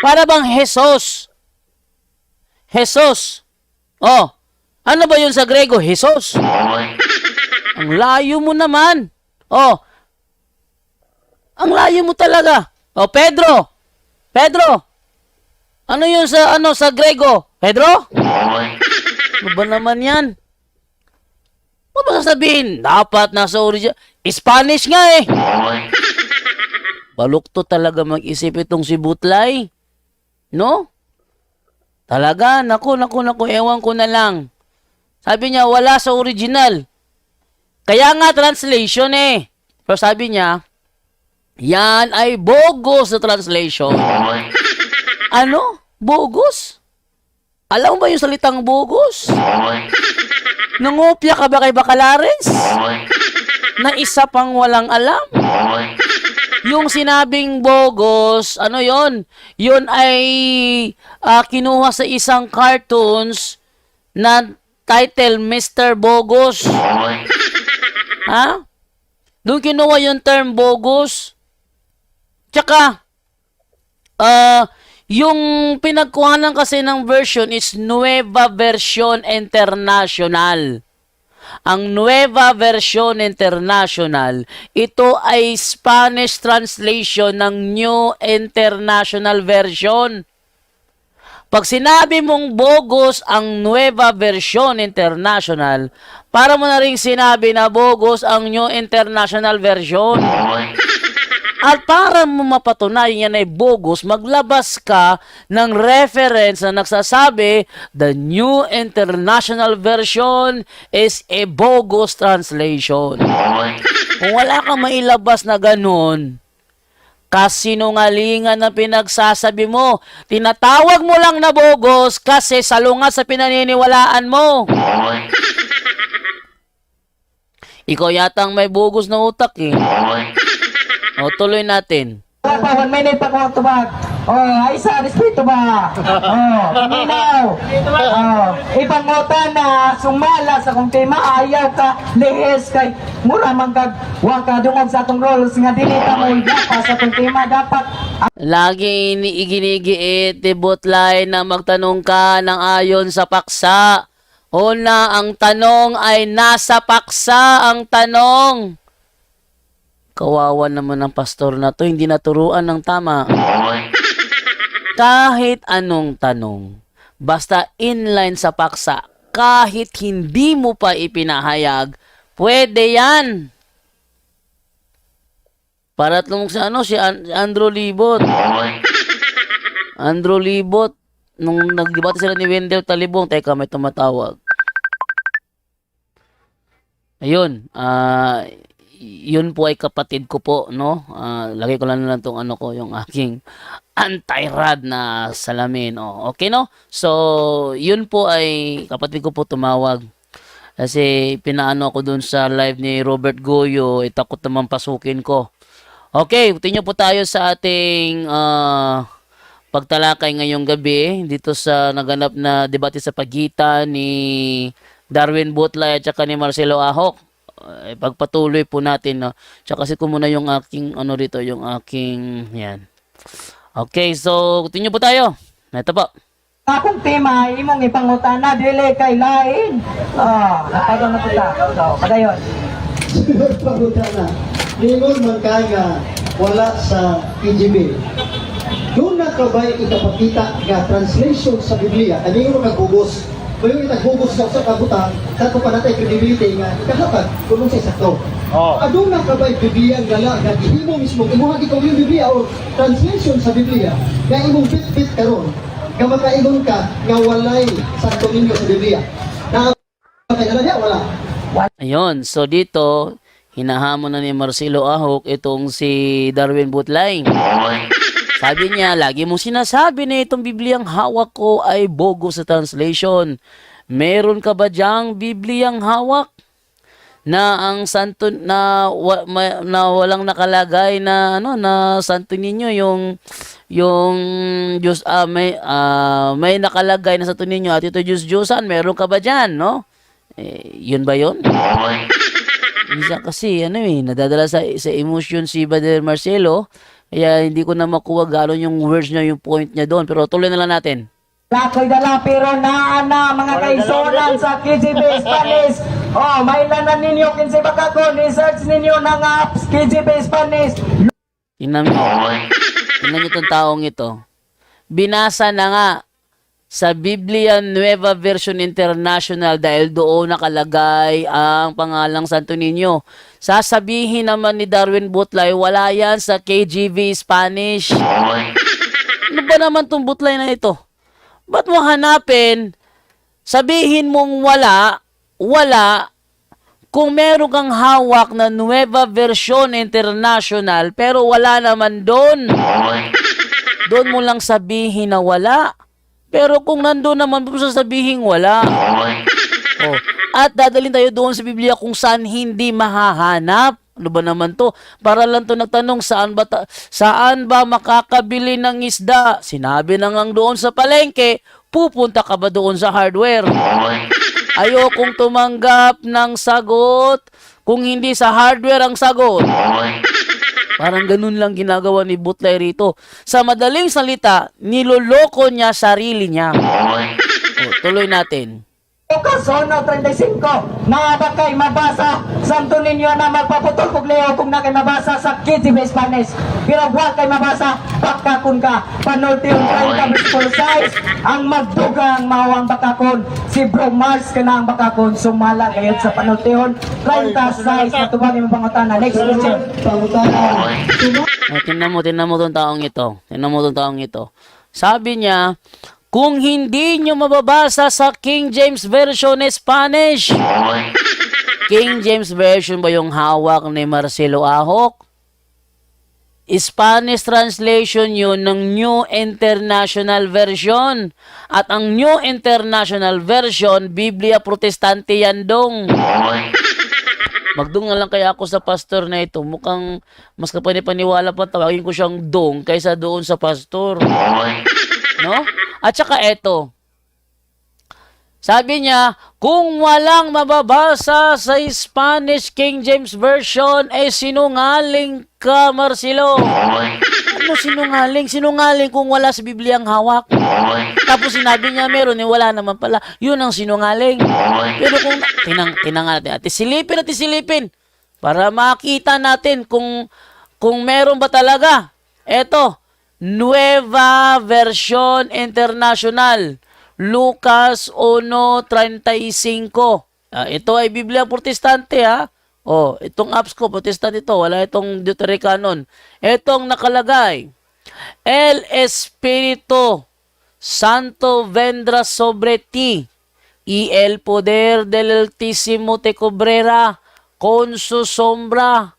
Para bang Jesus. Ano ba yun sa Grego? Jesus. Ang layo mo naman. Ang layo mo talaga. Pedro. Ano yun sa Grego? Pedro? Ano ba naman yan? Ano ba sasabihin? Dapat nasa original. Spanish nga Balukto talaga mag-isip itong si Butlay. No? Talaga, naku, ewan ko na lang. Sabi niya, wala sa original. Kaya nga translation Pero sabi niya, yan ay bogus sa translation. Ano? Bogus? Alam mo ba yung salitang bogus? Nangopya ka ba kay Bacalares? Na isa pang walang alam? Yung sinabing bogus, ano yon? Yun ay kinuha sa isang cartoons na title Mr. Bogus. Ha? Doon kinuha yung term bogus. Tsaka, yung pinagkuhanan kasi ng version is Nueva Version International. Ang Nueva Version International, ito ay Spanish translation ng New International Version. Pag sinabi mong bogus ang Nueva Version International, para mo na rin sinabi na bogus ang New International Version. At para mo mapatunayan yan ay bogus, maglabas ka ng reference na nagsasabi, the New International Version is a bogus translation. Kung wala kang mailabas na ganun, kasinungalingan na pinagsasabi mo, tinatawag mo lang na bogus kasi salungat sa pinaniniwalaan mo. Ikaw yatang may bogus na utak eh. O, tuloy natin. Pa, 1 minute pa ko tubag. Ay sa respeto ba? Paminaw. Ipangutan na sumala sa kung tema ayaw ka lihis kay mura man kag wa ka dungog sa atong roles nga dili ta mo pa sa kung tema dapat Lagi iginigiit ni Butlay na magtanong ka ng ayon sa paksa. Una, ang tanong ay nasa paksa ang tanong. Kawawa naman ang pastor na to, hindi naturuan ng tama. Kahit anong tanong, basta inline sa paksa, kahit hindi mo pa ipinahayag, pwede yan. Para tlong si Andrew Libot. Andrew Libot, nung nagdebate sila ni Wendell Talibong, teka, may tumatawag. Ayun, yun po ay kapatid ko po, no? Lagay ko lang tong ano ko, yung aking anti-rad na salamin. Okay, no? So, yun po ay kapatid ko po tumawag. Kasi pinaano ako dun sa live ni Robert Goyo, takot naman pasukin ko. Okay, tingnan po tayo sa ating pagtalakay ngayong gabi dito sa naganap na debate sa pagitan ni Darwin Butlay at saka ni Marcelo Ahok. Pagpatuloy po natin, no? Tsaka kasi ko muna yung aking ano rito, yung aking yan. Okay, so tingnan po tayo. Ito po. akong tema imong ipangutan na dili kay lain. Napadaw na kita. So, padayon. Sunod pangutana. Ningon man kay nga wala sa KGB. Doon na kabay ikapakita nga translation sa Biblia. Kaningon mo nagbubos. Kung yung itagbubos sa usap kabutan, sa ko pa natin credibility nga ikahatag kung sa sakto. Doon na kabay Biblia gala nga gihimo mismo imuhag ikaw yung Biblia o translation sa Biblia nga imong bit-bit karon. Nga makaingon ka nga walay sakto ninyo sa Biblia. Na kailan niya wala. Ayun, so dito, hinahamon na ni Marcelo Ahok itong si Darwin Butlay. Sabi niya, lagi mong sinasabi na itong Bibliang hawak ko ay bogus sa translation. Meron ka ba diyang Bibliang hawak na ang santo na walang nakalagay na ano na santo ninyo yung Diyos may nakalagay na santo ninyo at ito Diyos-Diyosan, meron ka ba diyan, no? Yun ba yun? Minsan kasi, nadadala sa emotion si Brother Marcelo, kaya hindi ko na makuha gano'n yung words niya, yung point niya doon. Pero tuloy na lang natin. Lakoy dala pero na mga kaisonan sa KGB Spanish. May lanan ninyo kinsa baka ko research ninyo ng KGB Spanish. Tingnan mo. Tingnan niyo itong taong ito. Binasa na nga sa Biblia Nueva Version International dahil doon nakalagay ang pangalang Santo Niño. Sasabihin naman ni Darwin Butlay, wala yan sa KJV Spanish. Ano ba naman itong Butlay na ito? Ba't mo hanapin? Sabihin mong wala, kung meron kang hawak na Nueva Version International pero wala naman doon. Doon mo lang sabihin na wala. Pero kung nandoon naman, kung sasabihin wala. Oh. At dadalhin tayo doon sa Biblia kung saan hindi mahahanap. Ano ba naman to? Para lang to nagtanong, saan ba makakabili ng isda? Sinabi na nga doon sa palengke, pupunta ka ba doon sa hardware? Ayokong tumanggap ng sagot kung hindi sa hardware ang sagot. Parang ganun lang ginagawa ni Butlay rito. Sa madaling salita, niloloko niya sarili niya. O, tuloy natin. Lucas 1:35 na ba kay mabasa santo ninyo na magpaputol kog leo kung na kay mabasa sa Kids Spanish pero buwan kay mabasa bakakon ka panultiyon 30 full size ang magdugang mawang bakakon si Bro Mars ka na ang bakakon sumala kayod sa panultiyon 30 size na tubangin mo pangutana next question Tingnan mo tong taong ito. Tingnan mo tong taong ito. Sabi niya, kung hindi nyo mababasa sa King James Version Spanish. King James Version ba yung hawak ni Marcelo Ahok? Spanish translation yun ng New International Version. At ang New International Version, Biblia Protestante yan dong. Magdungan lang kaya ako sa pastor na ito. Mukhang mas kapanipaniwala pa tawagin ko siyang dong kaysa doon sa pastor. No? At saka eto. Sabi niya, kung walang mababasa sa Spanish King James Version, sinungaling ka, Marcelo. Ano sinungaling? Sinungaling kung wala sa Biblia ang hawak. Tapos sinabi niya, meron, wala naman pala. Yun ang sinungaling. Pero kung, tinang natin, at silipin, para makita natin kung meron ba talaga. Eto, Nueva Version International, Lucas 1:35. Ito ay Biblia Protestante ha. Itong apps ko, Protestante ito. Wala itong Deuterocanon. Itong nakalagay, El Espíritu Santo vendrá sobre ti, y el poder del Altísimo te cubrerá con su sombra.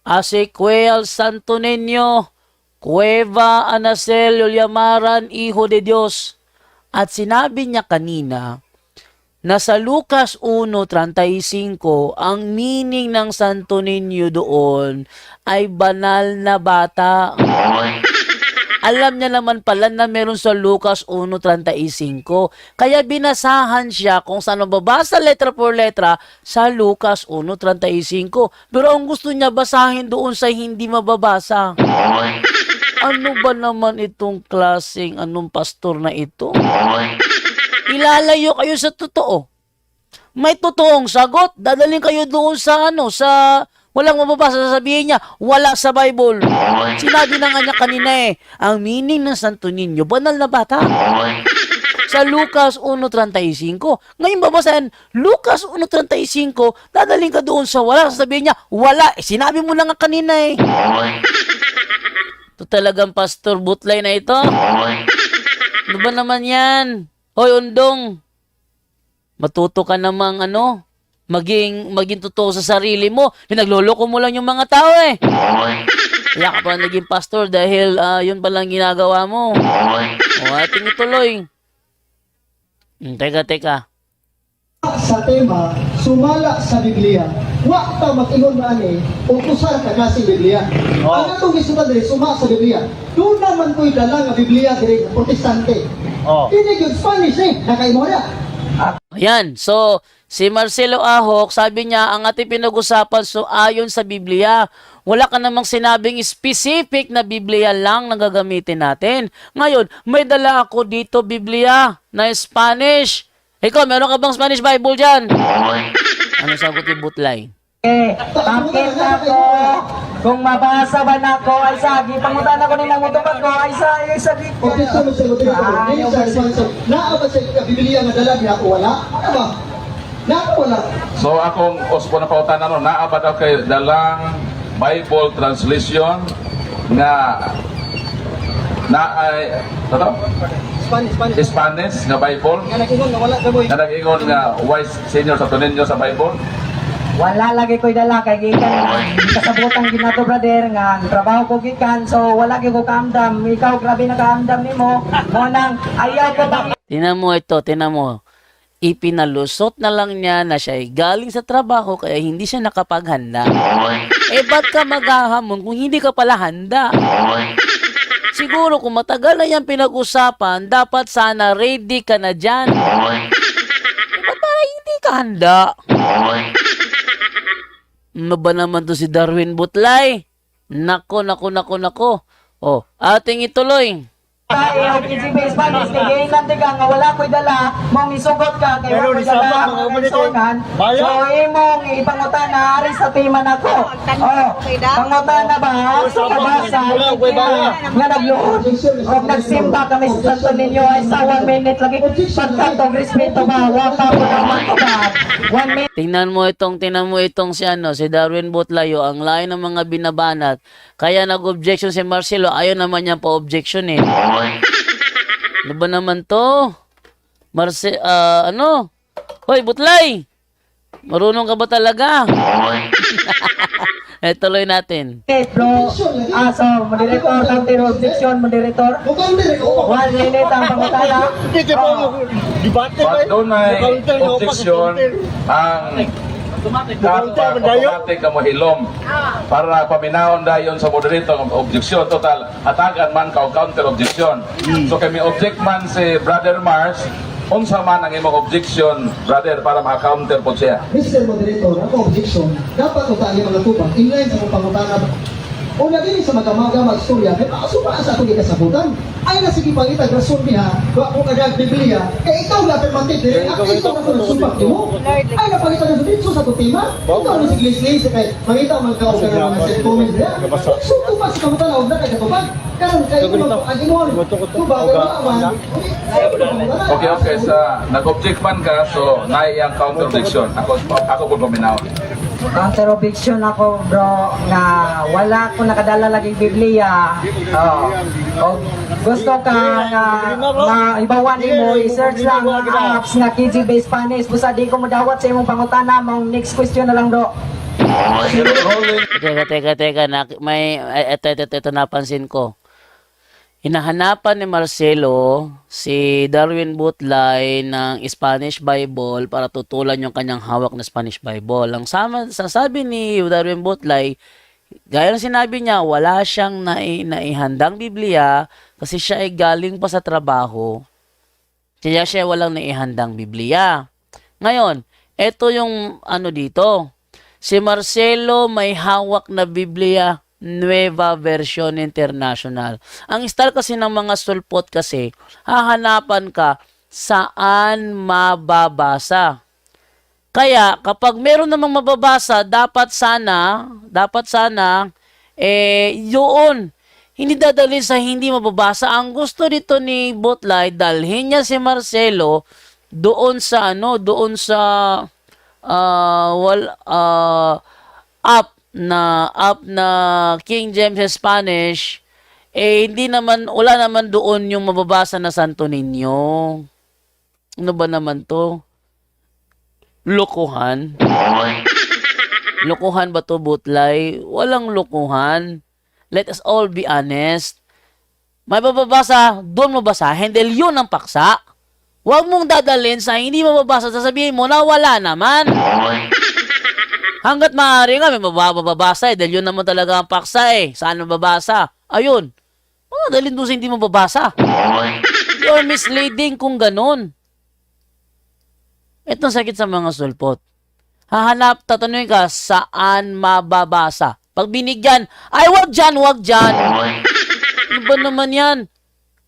Así que al Santo Niño Cueva a nacer, lo llamaran Hijo de Dios. At sinabi niya kanina na sa Lucas 1:35, ang meaning ng Santo Niño doon ay banal na bata. Alam niya naman pala na meron sa Lucas 1:35. Kaya binasahan siya kung saan mababasa letra por letra sa Lucas 1:35. Pero ang gusto niya basahin doon sa hindi mababasa. Ano ba naman itong klaseng anong pastor na ito? Ilalayo kayo sa totoo. May totoong sagot. Dadaling kayo doon sa sa walang mababasa. Sasabihin niya, wala sa Bible. Sinabi na nga niya kanina ang meaning ng Santo Niño, banal na bata. Sa Lucas 1:35. Ngayon babasahin, Lucas 1:35, dadaling ka doon sa wala. Sasabihin niya, wala. Sinabi mo na nga kanina Ito talagang Pastor Butlay na ito. Ano ba naman yan? Hoy, Undong. Matuto ka namang maging totoo sa sarili mo. Nagloloko mo lang yung mga tao Kaya ka pa naging pastor dahil yun palang ginagawa mo. Ating ituloy. Teka. Sa tema, sumala sa Biblia. Wa ta mag-ingon na utusan ka na si Biblia. Ang atong gisutan diri suma sa Biblia. Doon naman ko'y dala nga Biblia diri sa Protestante. Ini yung Spanish nakaimo na. Ayan, so si Marcelo Ahok, sabi niya, ang ating pinag-usapan ayon sa Biblia. Wala ka namang sinabing specific na Biblia lang na gagamitin natin. Ngayon, may dala ako dito Biblia na Spanish. Ikaw, meron ka bang Spanish Bible dyan? Ano sagot ni Butlay? Bakit ako? Kung mabasa ba na ako, ay sagi. Pangutan ako nilang utupag ko, ay sagi ko. Okay, so naa ba sa Biblia nga dala niya o wala? Ano ba? Naa wala. So akong uspo na pautan naabad ako kay dalang Bible translation na ay Spanish nga Bible Nga nag-ingon nga wala ka boy. na nag-ingon nga wise senior sa Santo Niño sa Bible. wala lagi ko'y dala kay gikan kasabutan ginato brother nga ang trabaho ko gikan so wala gyud ko kaamdam ikaw grabe na kaamdam nimo mo nang ayaw ko ba Tinan mo ito, tinan mo. Ipinalusot na lang niya na siya ay galing sa trabaho kaya hindi siya nakapaghanda. Eh, ba't ka maghahamon kung hindi ka pala handa? Siguro kung matagal na yan pinag-usapan, dapat sana ready ka na dyan. Ba't para hindi ka handa? Ano ba naman to si Darwin Butlay? Nako. Oh, ating ituloy. tayo easy base panis kay nanti ka nga wala ko'y dala mong isugot ka kay wala ko'y dala mga sonan so imong ipangutana ari sa timan ako pangutana ba kabasa nga nagluod o nagsimba kami sa Santo Niño ay sa 1 minute lagi pagkatong respeto ba wapa po naman ko ba 1 minute Tingnan mo itong si Darwin Butlayo, ang layo ng mga binabanat. Kaya nag-objection si Marcelo, ayaw naman niya pa-objection eh. Ano ba naman to? Hoy, Butlay! Marunong ka ba talaga? Tuloy natin. bro so moderator counter objection moderator 1 minute ang pangutana Pag doon ay objection, ang automatic ka mo hilom para paminahon dayon sa moderator ng objection total hatagan man ka o counter objection so kami object man si Brother Mars unsa man ang imong objection brother para ma-counter po siya. Mr. Moderator, ako objection, dapat utali mga tubang, inline sa mga pangutana. O na din sa magamaga mag-istorya, kaya makasuma sa atong ikasabutan. Ay na sige pangitag rason niya, kung ako kagag Biblia, kaya ikaw na permanente din, at ikaw na kung nagsumpak mo. Ay na pangitag rason dito sa tutima, ikaw na si Glis-Glis, kaya pangita ang mga kaong ka naman sa comment niya. So, tupas sa kamutan, huwag na kayo katubag. Karon kayo ang imon, tubag, awan. Okay, sa nag-object man ka, so naiyang counter objection. Ako po paminahon. counter objection ako bro nga wala ko nakadala lagi Biblia gusto ka nga maibawan mo i-search lang ang apps nga KG based Spanish busa di ko madawat sa imong pangutana mong next question na lang bro Teka. Ito napansin ko. Hinahanapan ni Marcelo si Darwin Butlay ng Spanish Bible para tutulan yung kanyang hawak na Spanish Bible. Ang sasabi ni Darwin Butlay, gaya ng sinabi niya, wala siyang naihandang Biblia kasi siya ay galing pa sa trabaho. Kaya siya walang naihandang Biblia. Ngayon, ito yung dito. Si Marcelo may hawak na Biblia Nueva Version International. Ang style kasi ng mga sulpot kasi, hahanapan ka saan mababasa. Kaya, kapag meron namang mababasa, dapat sana, yun. Hindi dadalhin sa hindi mababasa. Ang gusto dito ni Butlay, dalhin niya si Marcelo doon sa app na King James Spanish, wala naman doon yung mababasa na Santo Niño. Ano ba naman to? Lokohan? Lokohan ba to, Butlay? Walang lokohan. Let us all be honest. May mababasa, doon mabasahin dahil yun ang paksa. Huwag mong dadalhin sa hindi mababasa, sasabihin mo na wala naman. Hanggat maaari nga, may mababasa dahil yun naman talaga ang paksa Saan mababasa? Ayun. Dalhin doon sa hindi mababasa. You're misleading kung ganun. Itong sakit sa mga sulpot. Tatanungin ka, saan mababasa? Pag binigyan, ay wag dyan. Ano ba naman yan?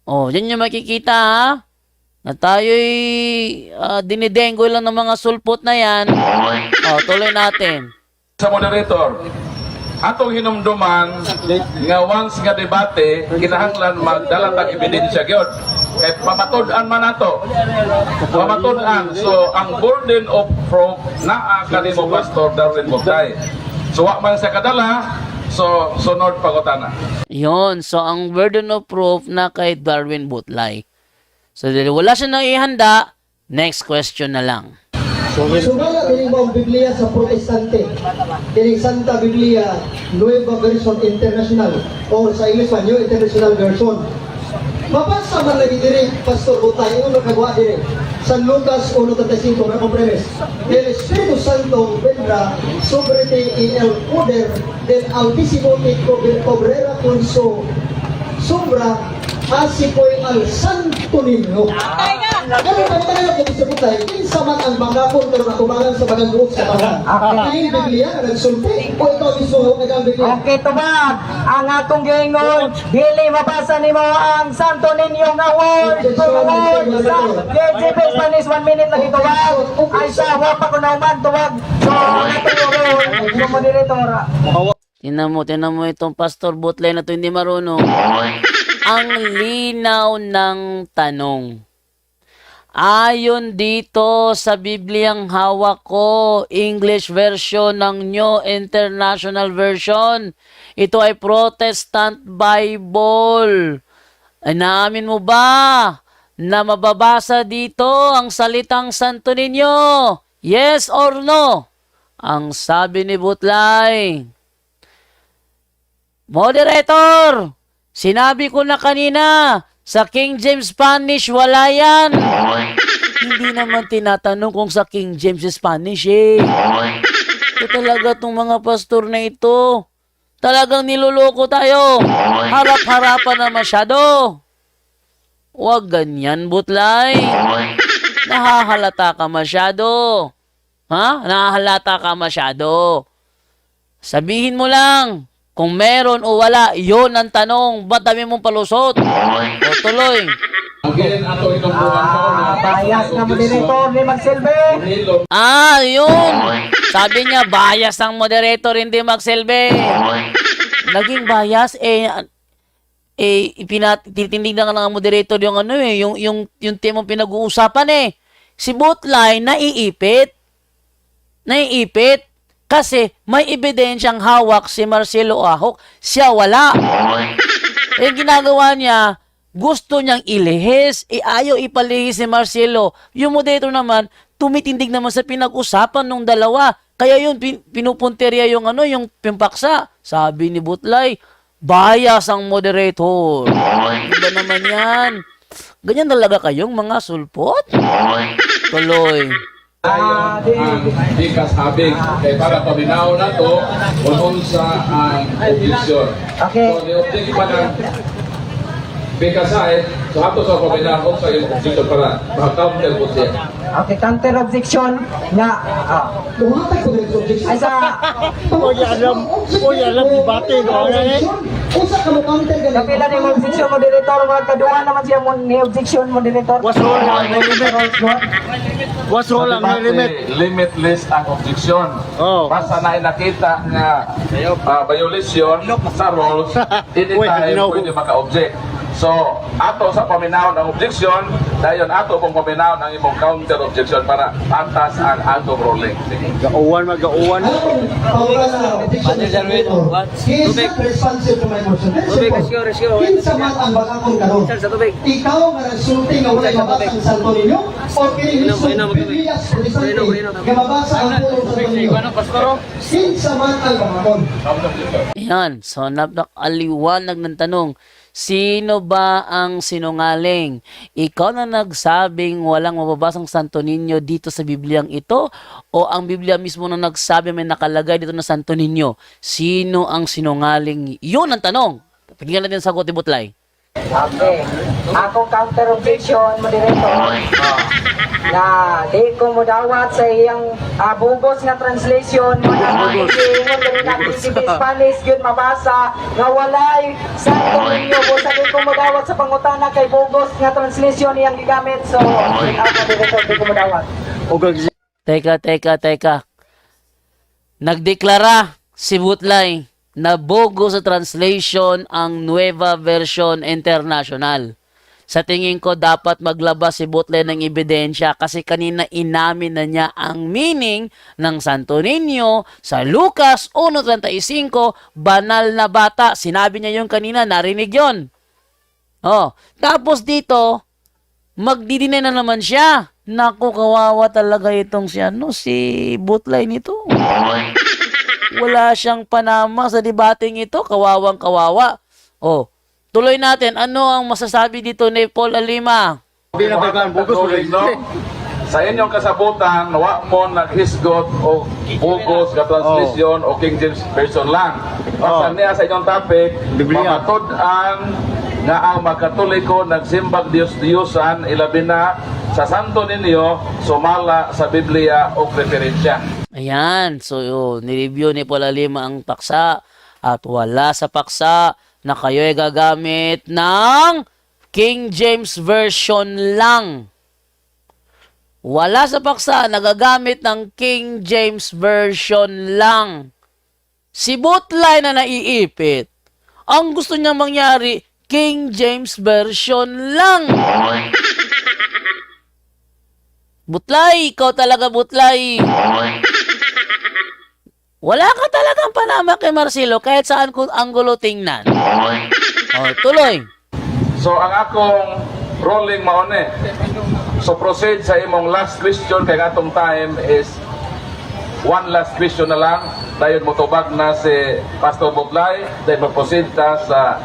Yan yung makikita na tayo'y dinidenggoy lang ng mga sulpot na yan. Tuloy natin. Sa moderator, atong hinumduman nga once nga debate, kinahanglan magdala tag ebidensya gyud. Kay pamatud-an man nato. Pamatud-an. So ang burden of proof naa kanimo Pastor Darwin Butlay. So wa man sa kadala, so sunod pangutana. Yon, so ang burden of proof na kay Darwin Butlay. So dahil wala siya nang ihanda, next question na lang. Sumala din mo ang Biblia sa Protestante. Kini Santa Biblia, Nueva Version International o sa English man, New International Version. Mabasa man lagi diri, Pastor Butay, yung nakagawa diri. San Lucas 1:35, na compremes. El Espíritu Santo vendrá sobre ti y el poder del Altísimo te cobrera con su sombra, así fue al Santo Niño. Pero pagkakala ko sa Butay, kinsa man ang magapon pero nakumangan sa bagang buhok sa bagang. Ang Biblia na nagsulti, o ikaw mismo ang Biblia. Okay, tubag. Ang akong giingon, dili mabasa nimo ang Santo Niño nga word. Tubag sa KJP Spanish 1 minute lagi tubag. Ay sa wa pa ko naman tubag. So, natulog yung moderator. Tinan mo itong Pastor Butlay na to hindi marunong. Ang linaw ng tanong. Ayon dito sa Bibliang hawak ko, English version ng New International Version. Ito ay Protestant Bible. Ay, naamin mo ba na mababasa dito ang salitang Santo Niño? Yes or no? Ang sabi ni Butlay. Moderator, sinabi ko na kanina, sa King James Spanish, wala yan. Hindi naman tinatanong kung sa King James Spanish eh. Ito talaga tong mga pastor na ito. Talagang niloloko tayo. Harap-harapan na masyado. Huwag ganyan, Butlay. Nahahalata ka masyado. Ha? Nahahalata ka masyado. Sabihin mo lang, kung meron o wala, yon ang tanong. Ba't dami mong palusot? O tuloy. Again, ato itong buwan ko na Bias na moderator ni Magsilbi. Yun. Sabi niya, bias ang moderator, hindi magsilbi. Naging bias, tinitingnan ka ng moderator yung ano eh, yung temong pinag-uusapan eh. Si Butlay, naiipit. Kasi may ebidensyang hawak si Marcelo Ahok, siya wala. Yung ginagawa niya, gusto niyang ilihis, ayaw ipalihis si Marcelo. Yung moderator naman, tumitindig naman sa pinag-usapan ng dalawa. Kaya yun, pinupunterya yung yung pimpaksa. Sabi ni Butlay, bias ang moderator. Diba naman yan? Ganyan talaga kayong mga sulpot? Tuloy. di kasabing kay para paminaw na to kung sa objection. Okay. So, ni-object pa ng Bikasay, so ato sa paminaw sa yung objection para ma-counter po siya. Okay, counter objection nga. Buhatay ko dito objection. Ay sa alam debate no eh. Usa ka mo counter ganito. kapila ni objection moderator, mga kaduha naman siya mo ni objection moderator. What's wrong ang limit? Limitless ang objection. Oh. Basta na nakita nga violation sa rules, anytime no. pwede maka-object. So, ato sa paminaw ng objection, dayon ato pong paminaw ng imong counter objection para pantas ang atong ruling. Gauwan magauwan. He is not responsive to my motion. Kinsa man ang bagakong karon. Ikaw nga nagsulti nga wala mabasa ang Santo Niño o kinilisod Biblias Protestante nga mabasa ang puro Santo Niño. Kinsa man ang bagakong. Yan. So, napakaliwanag ng tanong. Sino ba ang sinungaling? Ikaw na nagsabing walang mababasang Santo Niño dito sa Bibliang ito? O ang Biblia mismo na nagsabi may nakalagay dito na Santo Niño? Sino ang sinungaling? Yun ang tanong. Pakinggan natin ang sagot ni Butlay. Okay. Ako counter objection moderator. Na di ko modawat sa iyang bugos nga translation mo na si Spanish gyud mabasa nga walay Santo Niño ko sa di ko modawat sa pangutana kay bugos nga translation iyang gigamit. So ako moderator di ko modawat. Teka. Nagdeklara si Butlay na bogo sa translation ang Nueva Version International. Sa tingin ko, dapat maglabas si Butlay ng ebidensya kasi kanina inamin na niya ang meaning ng Santo Niño sa Lucas 1:35, banal na bata. Sinabi niya yung kanina, narinig yon. Tapos dito, magdidinay na naman siya Naku, kawawa talaga itong si Butlay nito. Wala siyang panama sa debating ito. Kawawang kawawa. Oh, tuloy natin. Ano ang masasabi dito ni Paul Alima? Hindi na tagaan bugos mo Katulig, no? Sa inyong kasabutan, wa mo naghisgot o bugos ka translation o King James Version lang. Basta niya sa inyong topic, Biblia. mamatod-an nga ang magkatoliko nagsimbag Diyos-Diyosan ilabi na sa santo ninyo sumala sa Biblia o referensya. Ayan. So, nireview ni Paul Alima ang paksa. At wala sa paksa na kayo ay gagamit ng King James Version lang. Wala sa paksa nagagamit ng King James Version lang. Si Butlay na naiipit. Ang gusto niya mangyari, King James Version lang. Butlay, ikaw talaga Butlay. Wala ka talagang panama kay Marcelo kahit saan kung anggulo tingnan. Oh, tuloy. So ang akong rolling maone. So proceed sa imong last question kay atong time is one last question na lang. Dayon mo tubag na si Pastor Butlay. Dayon mag-proceed ta sa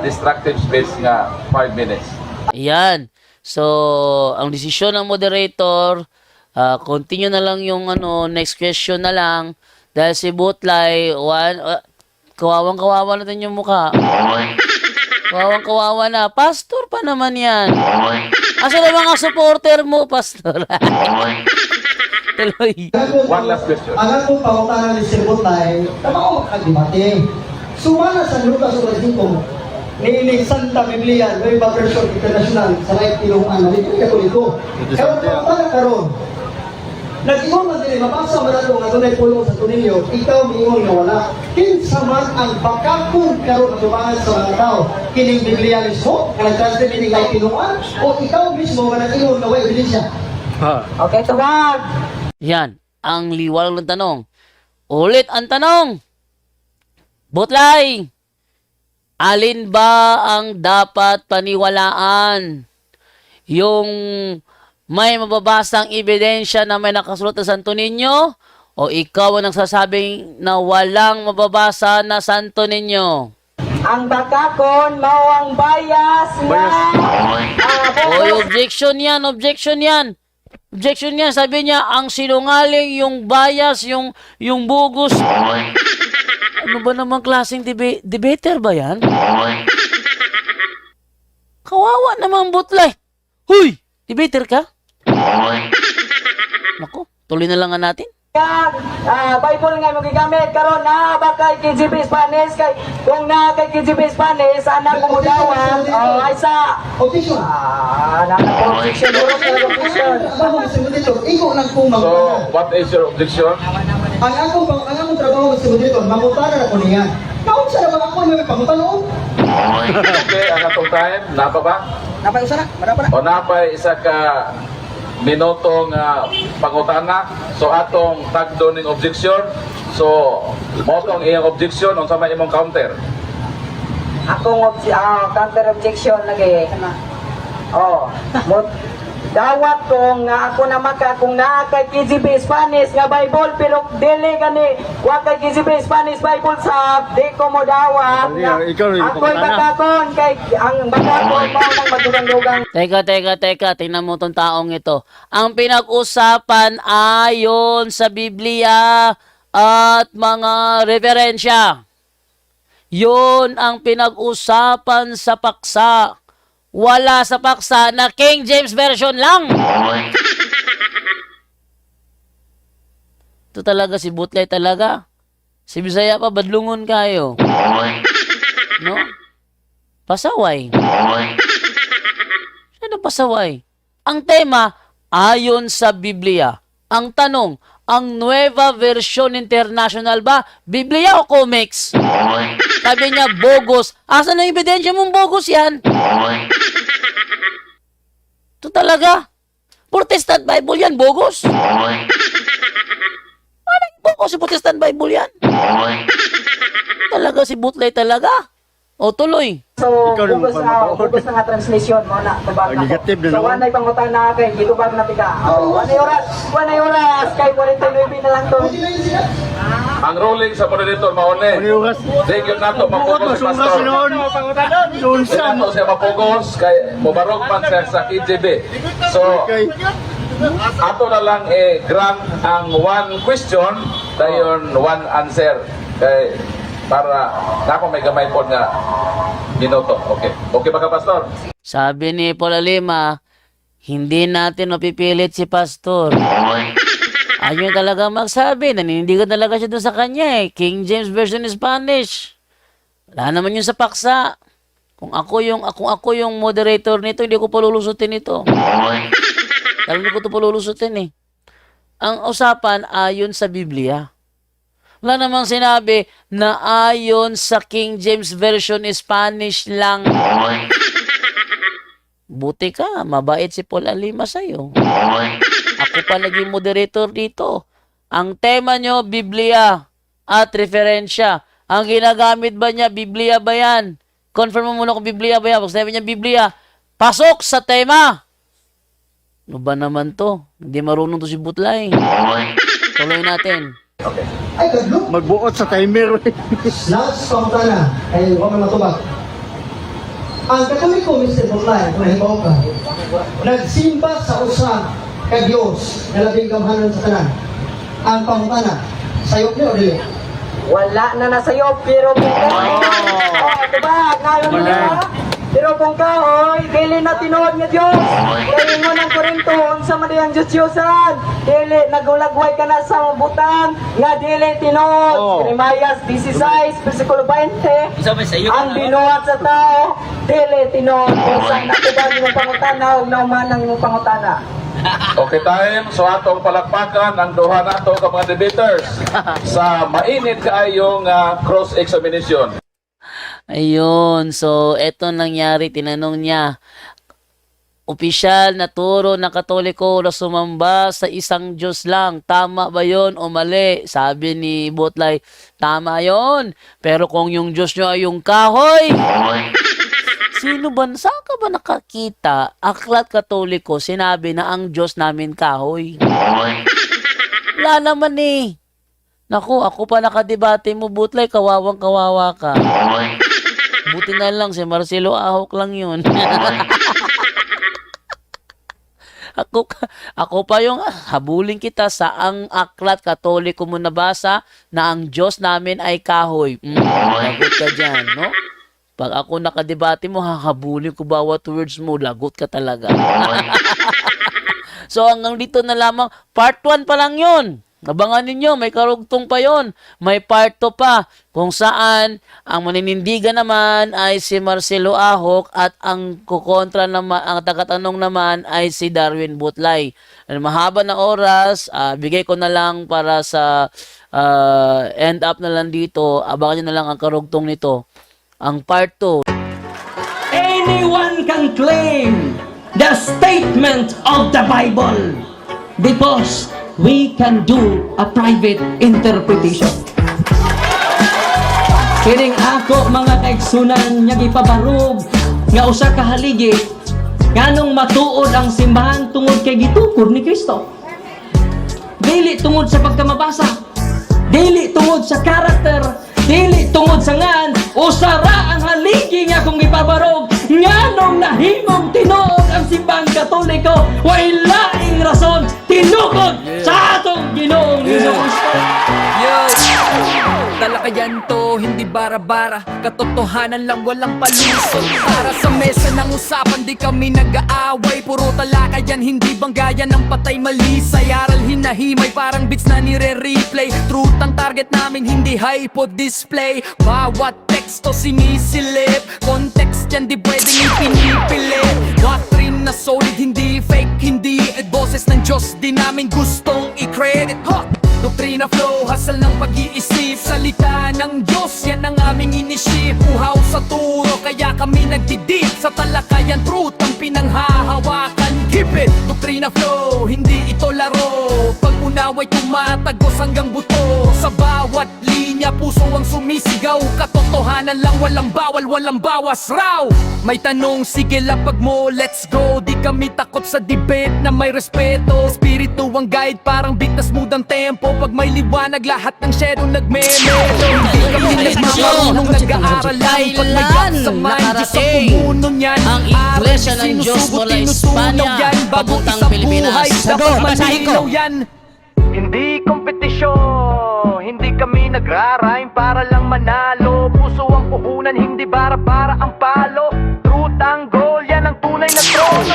distractive space nga 5 minutes. Ayan. So, ang desisyon ng moderator, continue na lang yung next question na lang. Dahil si Butlay, kawawang-kawawa natin yung mukha. Kawawang-kawawa na. Pastor pa naman yan. Asa na mga supporter mo, Pastor? Tuloy. One last question. Ang akong pangutanan ni Sir Butlay, tama ko debate. Sumala sa Lucas 5, niinig Santa Biblia, Nueva Version International, sa right ilong dito Katoliko. Kaya pangutanan karon, nag-ingon man din, mapasa man nato nga dunay pulong sa tuninyo, ikaw miingon nga wala. Kinsa man ang bakakon karon tumangan sa mga tao, kining Biblia mismo, nga nag-translate ni nga kinuan, o ikaw mismo nga nag-ingon nga way ebidensya. Okay, tubag. Yan. Ang liwanag ng tanong. Ulit ang tanong. Butlay, alin ba ang dapat paniwalaan? Yung may mababasang ebidensya na may nakasulat na Santo Niño? O ikaw ang nagsasabing na walang mababasa na Santo Niño? Ang bakakon mao ang bias nga Oy, objection yan, objection yan. Objection yan, sabi niya, ang sinungaling, yung bias, yung bugos. Ano ba namang klaseng debater ba yan? Kawawa namang Butlay. Huy! Debater ka? Naku, tuloy na lang nga natin. Bible nga mo gigamit karon na ba kay KGB Spanish kay kung na kay KGB Spanish anak mo dawan ay sa Objection. objection duro sa objection. Ako Sir Moderator, ikaw lang kung So, mangutana. what is your objection? Ang akong trabaho Sir Moderator, mangutana na ko niya. Kaon sa naman ako may pangutanoon. Okay, ang atong time, napa ba? Napay usa na, marapa na. O napay isa ka minuto nga pangutana. So atong tagdo ning objection. So mo tong iyang objection unsa may imong counter. Akong counter objection lagi. Oh, dawat ko nga ako na maka kung naa kay KGB Spanish nga Bible pero dili gani wa kay KGB Spanish Bible sa di ko mo dawat nga Ikaw, ako'y bakakon kay ang bakakon mo nang madugang-dugang. Teka, tingnan mo tong taong ito. Ang pinag-usapan ayon sa Biblia at mga referensya. Yun ang pinag-usapan sa paksa. Wala sa paksa na King James Version lang. Ito talaga si Butlay talaga. Si Bisaya pa, badlungon kayo. No? Pasaway. Ano pasaway? Ang tema, ayon sa Biblia. Ang tanong, ang Nueva Version International ba? Biblia o comics? Sabi niya, bogus. Asan ang ebidensya mong bogus yan? Ito talaga. Protestant Bible yan, bogus. Bogus si Protestant Bible yan. Talaga si Butlay talaga. O tuloy. So, Ikaw rin ubos na nga translation mo na, diba? Negative din So, naman. wanay pangutan na kay, dito ba na pika? Wanay oras, kay 49 na lang to. Ang ruling sa moderator mauni. Oras. Sige yun nato Buot mapugos si masuras Pastor. noon. Doon Sige sa. nato siya mapugos kay mubarog man siya sa KGB. So, Okay. ato na lang grant ang one question dayon one answer kay para ako may gamay po nga minuto. Okay. Okay ba ka, Pastor? Sabi ni Paul Alima, hindi natin mapipilit si Pastor. Ayun talaga magsabi, naninindigan talaga siya doon sa kanya eh. King James Version in Spanish. Wala naman yun sa paksa. Kung ako yung moderator nito, hindi ko palulusutin ito. Talagang hindi ko ito palulusutin eh. Ang usapan ayon sa Biblia. Wala namang sinabi na ayon sa King James Version in Spanish lang. Buti ka, mabait si Paul Alima sa'yo. Ako pa naging moderator dito. Ang tema nyo, Biblia at referensya. Ang ginagamit ba niya, Biblia ba yan? Confirm mo muna kung Biblia ba yan. Pag sinabi niya Biblia, pasok sa tema! Ano ba naman to? Hindi marunong to si Butlay. Tuloy natin. Ay, gadlo. Magbuot sa timer. Last pangutana, ay huwag na matubag. Ang Katoliko, Mr. Butlay, kung nahibaw ka, nagsimba sa usa ka Diyos na labing gamhanan sa tanan. Ang pangutana, sayop niyo o dili? Wala na nasayo, pero kung diba, nalo na. Pero kung kahoy, dili na tinuod nga Diyos. Dili mo ng Korinto, unsa man diyang Diyos-Diyosan. Dili, nagulagway ka na sa butang, nga dili tinuod. Jeremias 16, versikulo 20. Ang binuhat sa tao, dili tinuod. Kung saan natubag yung pangutana, huwag na umanang yung pangutana. Okay time. So atong palakpakan ang duha nato ka mga debaters sa mainit kaayong cross-examination. Ayun. So, eto nangyari. Tinanong niya, opisyal na turo ng Katoliko na sumamba sa isang Diyos lang. Tama ba yon o mali? Sabi ni Butlay, tama yon. Pero kung yung Diyos nyo ay yung kahoy, sino ba, saan ka ba nakakita? Aklat Katoliko, sinabi na ang Diyos namin kahoy. Wala naman eh. Naku, ako pa nakadebate mo, Butlay, kawawang kawawa ka. Buti na lang, si Marcelo Ahok lang yun. ako pa yung habulin kita sa ang aklat Katoliko mo nabasa na ang Diyos namin ay kahoy. Lagot ka dyan, no? Pag ako nakadebate mo, hahabulin ko bawat words mo, lagot ka talaga. So hanggang dito na lamang, part 1 pa lang yun. Abangan ninyo, may karugtong pa yon. May part 2 pa, kung saan ang maninindigan naman ay si Marcelo Ahok at ang kukontra naman, ang tagatanong naman ay si Darwin Butlay. Mahaba na oras, bigay ko na lang para sa end up na lang dito. Abangan nyo na lang ang karugtong nito. Ang part 2. Anyone can claim the statement of the Bible because we can do a private interpretation. Kining ako mga kaigsunan nga gipabarog nga usa ka haligi nganong matuod ang simbahan tungod kay gitukod ni Kristo. Dili tungod sa pagkamabasa, dili tungod sa karakter, dili tungod sa ngan usara ang haligi nga kung gipabarog nganong nahimong tinuod ang simbahang Katoliko way laing rason tinukod sa atong Ginoong Hesus. Talakayan to, hindi bara-bara. Katotohanan lang, walang palusot. Para sa mesa ng usapan, di kami nag-aaway. Puro talakayan, hindi banggayan ng patay malisay. Aral hinahimay, parang beats na nire-replay. Truth ang target namin, hindi hypo display. Bawat teksto sinisilip, context yan di pwedeng ipinipilit. Doctrine na solid, hindi fake, hindi boses ng Diyos, di namin gustong i-credit. Doktrina flow, hasal ng pag-iisip. Salita ng Diyos, yan ang aming inisip. Uhaw sa turo, kaya kami nagdidip. Sa talakayan, truth ang pinanghahawakan. Keep it! Doktrina flow, hindi ito laro. Pag unaway tumatagos hanggang buto. Sa bawat linya, puso puso ang sumisigaw. Katotohanan lang, walang bawal, walang bawas raw. May tanong, sige lapag mo, let's go. Di kami takot sa debate na may respeto. Espiritu ang guide, parang bigtas mudang tempo. Pag may liwanag, lahat ng shadow nagme-medo. Hindi kami nagmamarunong nag-aaral lang. Pag may gap sa mind, Diyos ang pumuno niyan. Ang Iglesia ng Diyos mula Espanya papuntang Pilipinas. Dapat malinaw yan. Hindi kompetisyon, hindi kami nagrarime para lang manalo. Puso ang puhunan, hindi bara-bara ang palo. Truth ang goal, yan ang tunay na trono.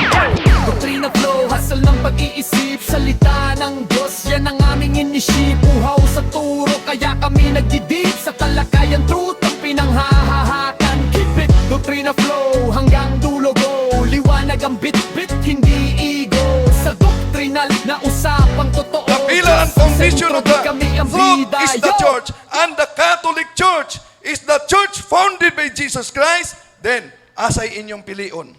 Doktrina flow, hustle ng pag-iisip. Salita ng Diyos, yan ang aming inisip. Uhaw sa turo, kaya kami nagdidip. Sa talakayan, truth ang pinanghahahakan. Keep it, doktrina flow, hanggang dulo go. Liwanag ang bit-bit, hindi ego. Sa doktrinal na usapang totoo. Kapilan ang mission of the Kami ang fruit bida. is the Yo! church, and the Catholic Church is the church founded by Jesus Christ. Then, asay inyong pilion.